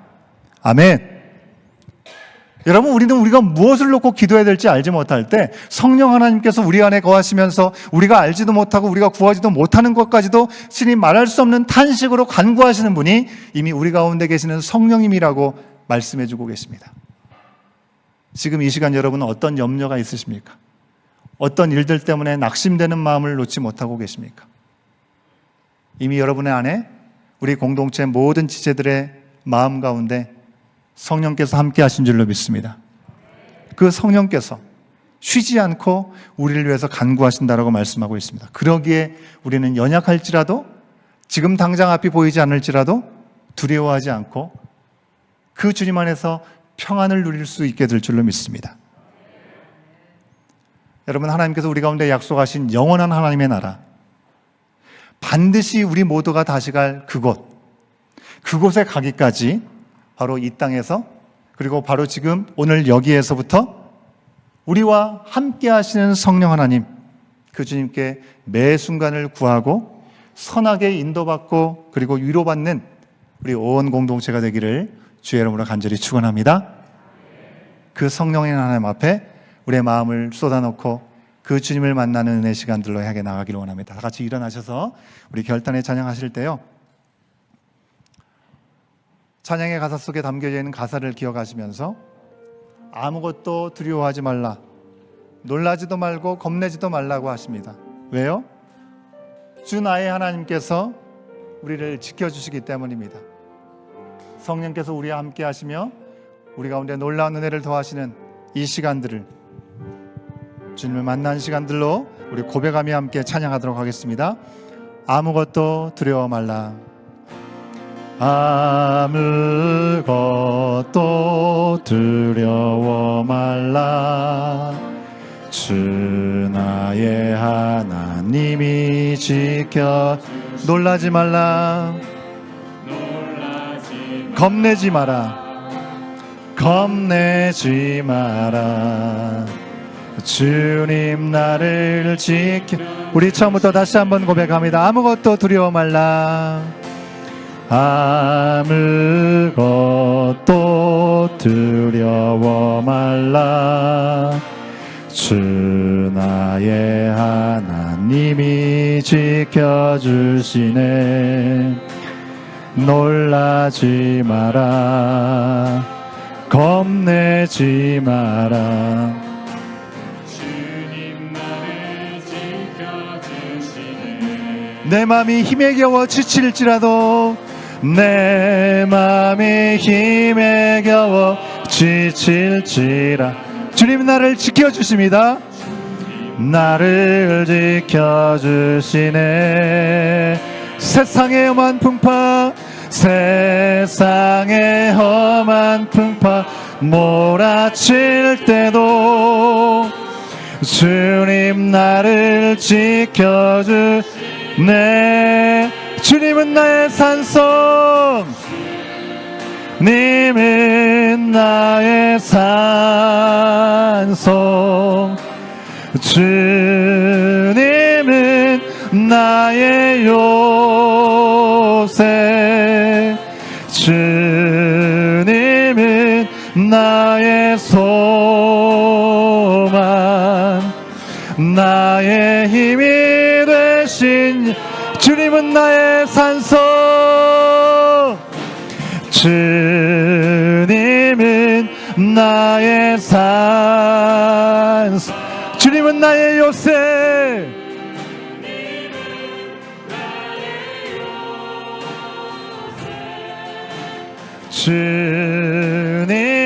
아멘. 여러분, 우리가 무엇을 놓고 기도해야 될지 알지 못할 때 성령 하나님께서 우리 안에 거하시면서 우리가 알지도 못하고 우리가 구하지도 못하는 것까지도 친히 말할 수 없는 탄식으로 간구하시는 분이 이미 우리 가운데 계시는 성령님이라고 말씀해 주고 계십니다. 지금 이 시간 여러분은 어떤 염려가 있으십니까? 어떤 일들 때문에 낙심되는 마음을 놓지 못하고 계십니까? 이미 여러분의 안에 우리 공동체 모든 지체들의 마음 가운데 성령께서 함께 하신 줄로 믿습니다. 그 성령께서 쉬지 않고 우리를 위해서 간구하신다라고 말씀하고 있습니다. 그러기에 우리는 연약할지라도, 지금 당장 앞이 보이지 않을지라도 두려워하지 않고 그 주님 안에서 평안을 누릴 수 있게 될 줄로 믿습니다. 여러분, 하나님께서 우리 가운데 약속하신 영원한 하나님의 나라, 반드시 우리 모두가 다시 갈 그곳에 가기까지 바로 이 땅에서, 그리고 바로 지금 오늘 여기에서부터 우리와 함께 하시는 성령 하나님, 그 주님께 매 순간을 구하고 선하게 인도받고 그리고 위로받는 우리 온 공동체가 되기를 주의 이름으로 간절히 축원합니다. 그 성령의 하나님 앞에 우리의 마음을 쏟아놓고 그 주님을 만나는 은혜 시간들로 향해 나가기를 원합니다. 다 같이 일어나셔서 우리 결단에 찬양하실 때요, 찬양의 가사 속에 담겨져 있는 가사를 기억하시면서 아무것도 두려워하지 말라, 놀라지도 말고 겁내지도 말라고 하십니다. 왜요? 주 나의 하나님께서 우리를 지켜주시기 때문입니다. 성령께서 우리와 함께 하시며 우리 가운데 놀라운 은혜를 더하시는 이 시간들을 주님을 만난 시간들로 우리 고백하며 함께 찬양하도록 하겠습니다. 아무것도 두려워 말라. 아무것도 두려워 말라. 주 나의 하나님이 지켜. 놀라지 말라. 겁내지 마라. 겁내지 마라. 주님 나를 지켜. 우리 처음부터 다시 한번 고백합니다. 아무것도 두려워 말라. 아무것도 두려워 말라. 주 나의 하나님이 지켜주시네. 놀라지 마라. 겁내지 마라. 주님 나를 지켜주시네. 내 맘이 힘에 겨워 지칠지라도, 내 맘이 힘에 겨워 지칠지라. 주님 나를 지켜주십니다. 나를 지켜주시네. 세상의 험한 풍파, 세상의 험한 풍파 몰아칠 때도 주님 나를 지켜주네. 주님은 나의 산성, 주님은 나의 산성, 주님은 나의 요새, 주님은 나의 소망, 나의 힘이 되신 주님은 나의 산성, 주님은 나의 산성, 주님은 나의 요새,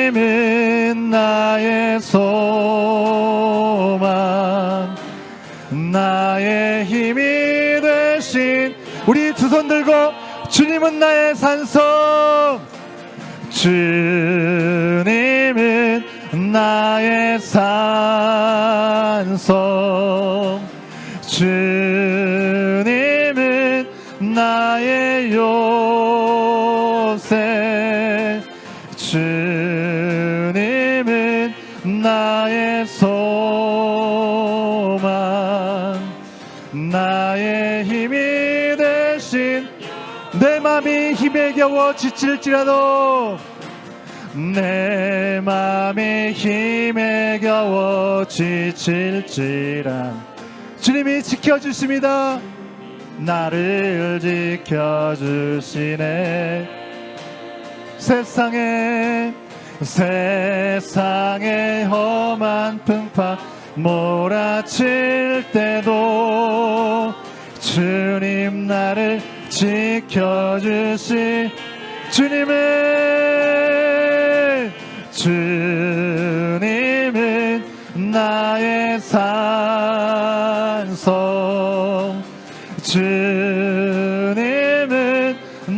주님은 나의 소망, 나의 힘이 되신. 우리 두 손 들고 주님은 나의 산성, 주님은 나의 산성, 주님은 나의 요새, 주님은 나의 소망, 나의 힘이 되신. 내 맘이 힘에 겨워 지칠지라도, 내 맘이 힘에 겨워 지칠지라. 주님이 지켜주십니다. 나를 지켜주시네. 세상에 험한 풍파 몰아칠 때도 주님 나를 지켜주시. 주님은 나의 산성, 주님은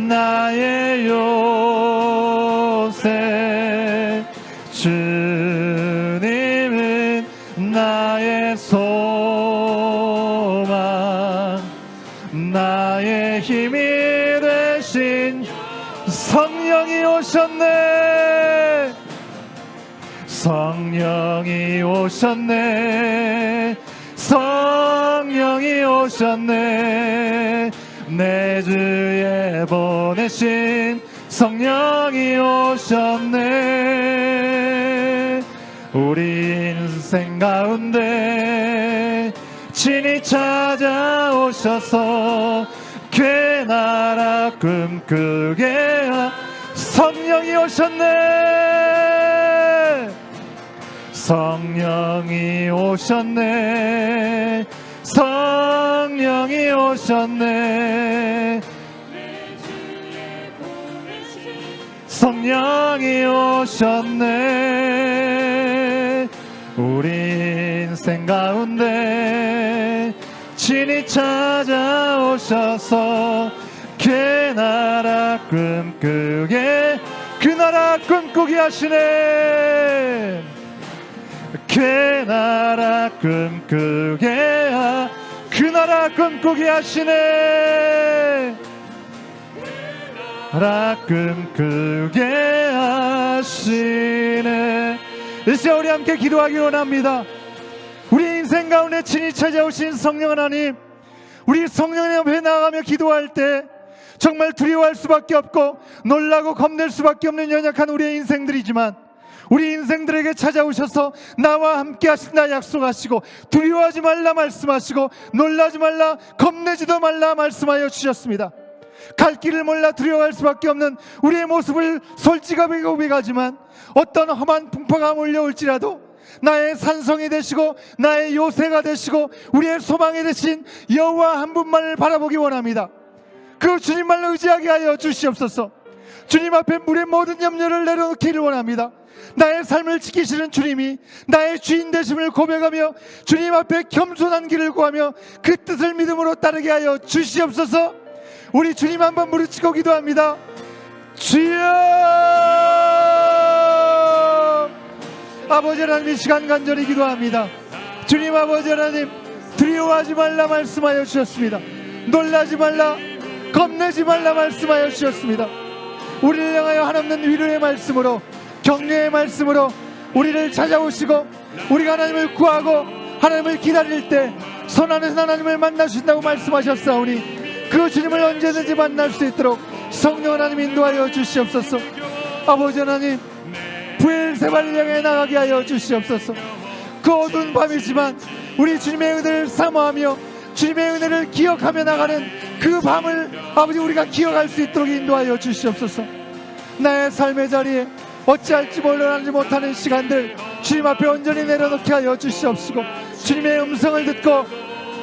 나의 요새, 주님은 나의 소망, 나의 힘이 되신. 성령이 오셨네. 성령이 오셨네. 성령이 오셨네. 내 주에 보내신 성령이 오셨네. 우리 인생 가운데 친히 찾아오셔서 그 나라 꿈꾸게 성령이 오셨네. 성령이 오셨네. 성령이 오셨네. 성령이 오셨네. 우리 인생 가운데 친히 찾아오셔서 그 나라 꿈꾸게, 그 나라 꿈꾸게 하시네. 그 나라 꿈꾸게 그 나라 꿈꾸게 하시네. 나라 꿈꾸게 하시네. 이제 우리 함께 기도하기 원합니다. 우리 인생 가운데 친히 찾아오신 성령 하나님, 우리 성령님 앞에 나가며 기도할 때 정말 두려워할 수밖에 없고 놀라고 겁낼 수밖에 없는 연약한 우리의 인생들이지만, 우리 인생들에게 찾아오셔서 나와 함께 하신다 약속하시고, 두려워하지 말라 말씀하시고, 놀라지 말라, 겁내지도 말라 말씀하여 주셨습니다. 갈 길을 몰라 두려워할 수밖에 없는 우리의 모습을 솔직하게 고백하지만, 어떤 험한 풍파가 몰려올지라도 나의 산성이 되시고 나의 요새가 되시고 우리의 소망이 되신 여호와 한 분만을 바라보기 원합니다. 그 주님만을 의지하게 하여 주시옵소서. 주님 앞에 우리의 모든 염려를 내려놓기를 원합니다. 나의 삶을 지키시는 주님이 나의 주인 되심을 고백하며 주님 앞에 겸손한 길을 구하며 그 뜻을 믿음으로 따르게 하여 주시옵소서. 우리 주님 한번 부르짖고 기도합니다. 주여! 아버지 하나님, 이 시간 간절히 기도합니다. 주님 아버지 하나님, 두려워하지 말라 말씀하여 주셨습니다. 놀라지 말라, 겁내지 말라 말씀하여 주셨습니다. 우리를 향하여 한없는 위로의 말씀으로, 격려의 말씀으로 우리를 찾아오시고, 우리가 하나님을 구하고 하나님을 기다릴 때 선하신 하나님을 만나신다고 말씀하셨사오니, 그 주님을 언제든지 만날 수 있도록 성령 하나님 인도하여 주시옵소서. 아버지 하나님, 부엘세바를 향해 나가게 하여 주시옵소서. 그 어두운 밤이지만 우리 주님의 은혜를 사모하며 주님의 은혜를 기억하며 나가는 그 밤을 아버지 우리가 기억할 수 있도록 인도하여 주시옵소서. 나의 삶의 자리에 어찌할지 몰라하지 못하는 시간들 주님 앞에 온전히 내려놓게 하여 주시옵시고, 주님의 음성을 듣고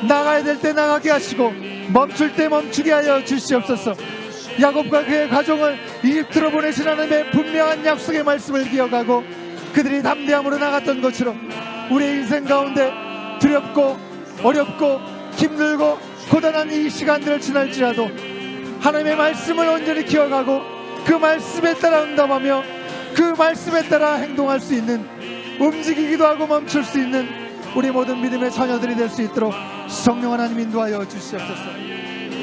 나가야 될 때 나가게 하시고 멈출 때 멈추게 하여 주시옵소서. 야곱과 그의 가족을 이집트로 보내신 하나님의 분명한 약속의 말씀을 기억하고 그들이 담대함으로 나갔던 것처럼 우리의 인생 가운데 두렵고 어렵고 힘들고 고단한 이 시간들을 지날지라도 하나님의 말씀을 온전히 기억하고 그 말씀에 따라 응답하며 그 말씀에 따라 행동할 수 있는, 움직이기도 하고 멈출 수 있는 우리 모든 믿음의 자녀들이 될 수 있도록 성령 하나님 인도하여 주시옵소서.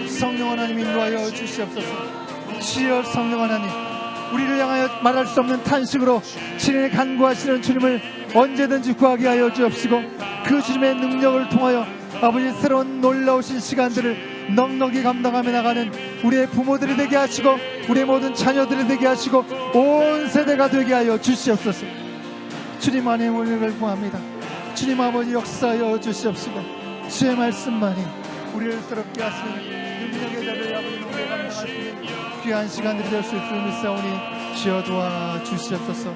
성령 하나님 인도하여 주시옵소서. 주여 성령 하나님, 우리를 향하여 말할 수 없는 탄식으로 친히 간구하시는 주님을 언제든지 구하게 하여 주옵시고, 그 주님의 능력을 통하여 아버지 새로운 놀라우신 시간들을 넉넉히 감당하며 나가는 우리의 부모들이 되게 하시고 우리의 모든 자녀들이 되게 하시고 온 세대가 되게 하여 주시옵소서. 주님 안에 은혜를 구합니다. 주님 아버지 역사하여 주시옵시고, 주의 말씀만이 우리를 새롭게 하시는 능력의 자를 아버지 nom에 감당할 수 있는 귀한 시간들이 될 수 있도록 믿사오니 주여 도와주시옵소서.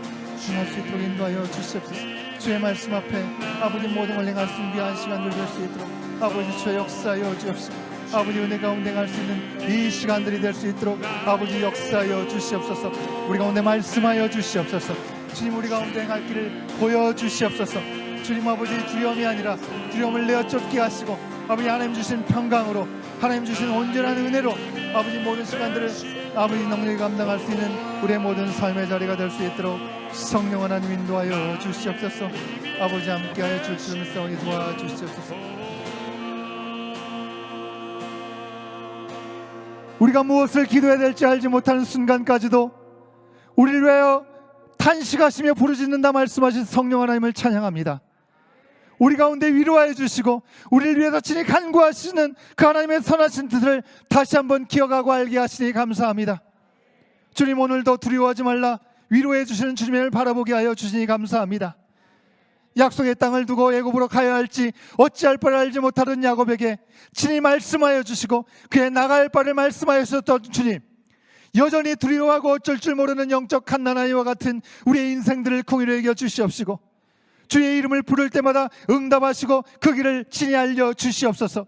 행할 수 있도록 인도하여 주시옵소서. 주의 말씀 앞에 아버지 모든 걸 행할 수 있는 귀한 시간들 될 수 있도록 아버지 주여 역사하여 주옵시고, 아버지 은혜 가운데 행할 수 있는 이 시간들이 될 수 있도록 아버지 역사하여 주시옵소서. 우리 가운데 말씀하여 주시옵소서. 주님 우리 가운데 행할 길을 보여주시옵소서. 주님 아버지 두려움이 아니라 두려움을 내어 쫓게 하시고 아버지 하나님 주신 평강으로, 하나님 주신 온전한 은혜로 아버지 모든 시간들을 아버지 넉넉히 감당할 수 있는 우리의 모든 삶의 자리가 될 수 있도록 성령 하나님 인도하여 주시옵소서. 아버지 함께하여 주시는 싸우니 도와주시옵소서. 우리가 무엇을 기도해야 될지 알지 못하는 순간까지도 우리를 위하여 탄식하시며 부르짖는다 말씀하신 성령 하나님을 찬양합니다. 우리 가운데 위로하여 주시고 우리를 위해서 친히 간구하시는 그 하나님의 선하신 뜻을 다시 한번 기억하고 알게 하시니 감사합니다. 주님 오늘도 두려워하지 말라 위로해 주시는 주님을 바라보게 하여 주시니 감사합니다. 약속의 땅을 두고 애굽으로 가야 할지 어찌할 바를 알지 못하던 야곱에게 친히 말씀하여 주시고 그의 나갈 바를 말씀하여 주셨던 주님, 여전히 두려워하고 어쩔 줄 모르는 영적 갓난아이와 같은 우리의 인생들을 공의로 여겨 주시옵시고 주의 이름을 부를 때마다 응답하시고 그 길을 친히 알려 주시옵소서.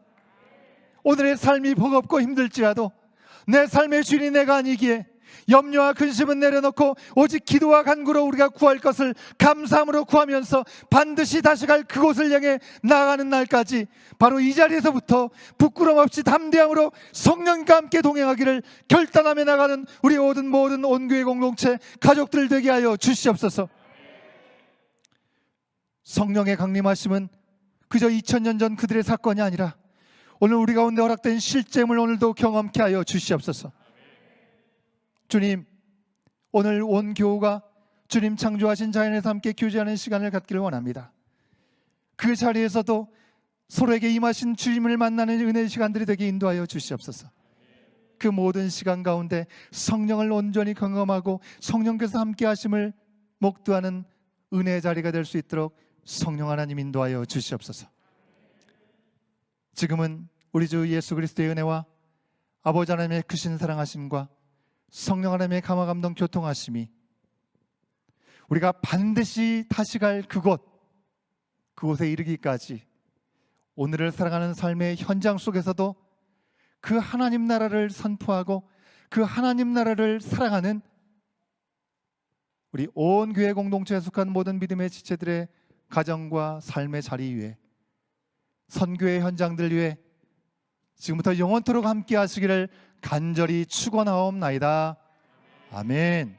오늘의 삶이 버겁고 힘들지라도 내 삶의 주인이 내가 아니기에 염려와 근심은 내려놓고 오직 기도와 간구로 우리가 구할 것을 감사함으로 구하면서 반드시 다시 갈 그곳을 향해 나아가는 날까지 바로 이 자리에서부터 부끄럼 없이 담대함으로 성령과 함께 동행하기를 결단하며 나가는 우리 모든 온교회 공동체 가족들 되게 하여 주시옵소서. 성령의 강림하심은 그저 2000년 전 그들의 사건이 아니라 오늘 우리 가운데 허락된 실제임을 오늘도 경험케 하여 주시옵소서. 주님, 오늘 온 교우가 주님 창조하신 자연에서 함께 교제하는 시간을 갖기를 원합니다. 그 자리에서도 서로에게 임하신 주님을 만나는 은혜의 시간들이 되게 인도하여 주시옵소서. 그 모든 시간 가운데 성령을 온전히 경험하고 성령께서 함께 하심을 목도하는 은혜의 자리가 될 수 있도록 성령 하나님 인도하여 주시옵소서. 지금은 우리 주 예수 그리스도의 은혜와 아버지 하나님의 크신 사랑하심과 성령 하나님의 감화 감동 교통하심이 우리가 반드시 다시 갈 그곳에 이르기까지 오늘을 살아가는 삶의 현장 속에서도 그 하나님 나라를 선포하고 그 하나님 나라를 사랑하는 우리 온 교회 공동체에 속한 모든 믿음의 지체들의 가정과 삶의 자리 위에 선교의 현장들 위에 지금부터 영원토록 함께 하시기를 간절히 축원하옵나이다. 아멘.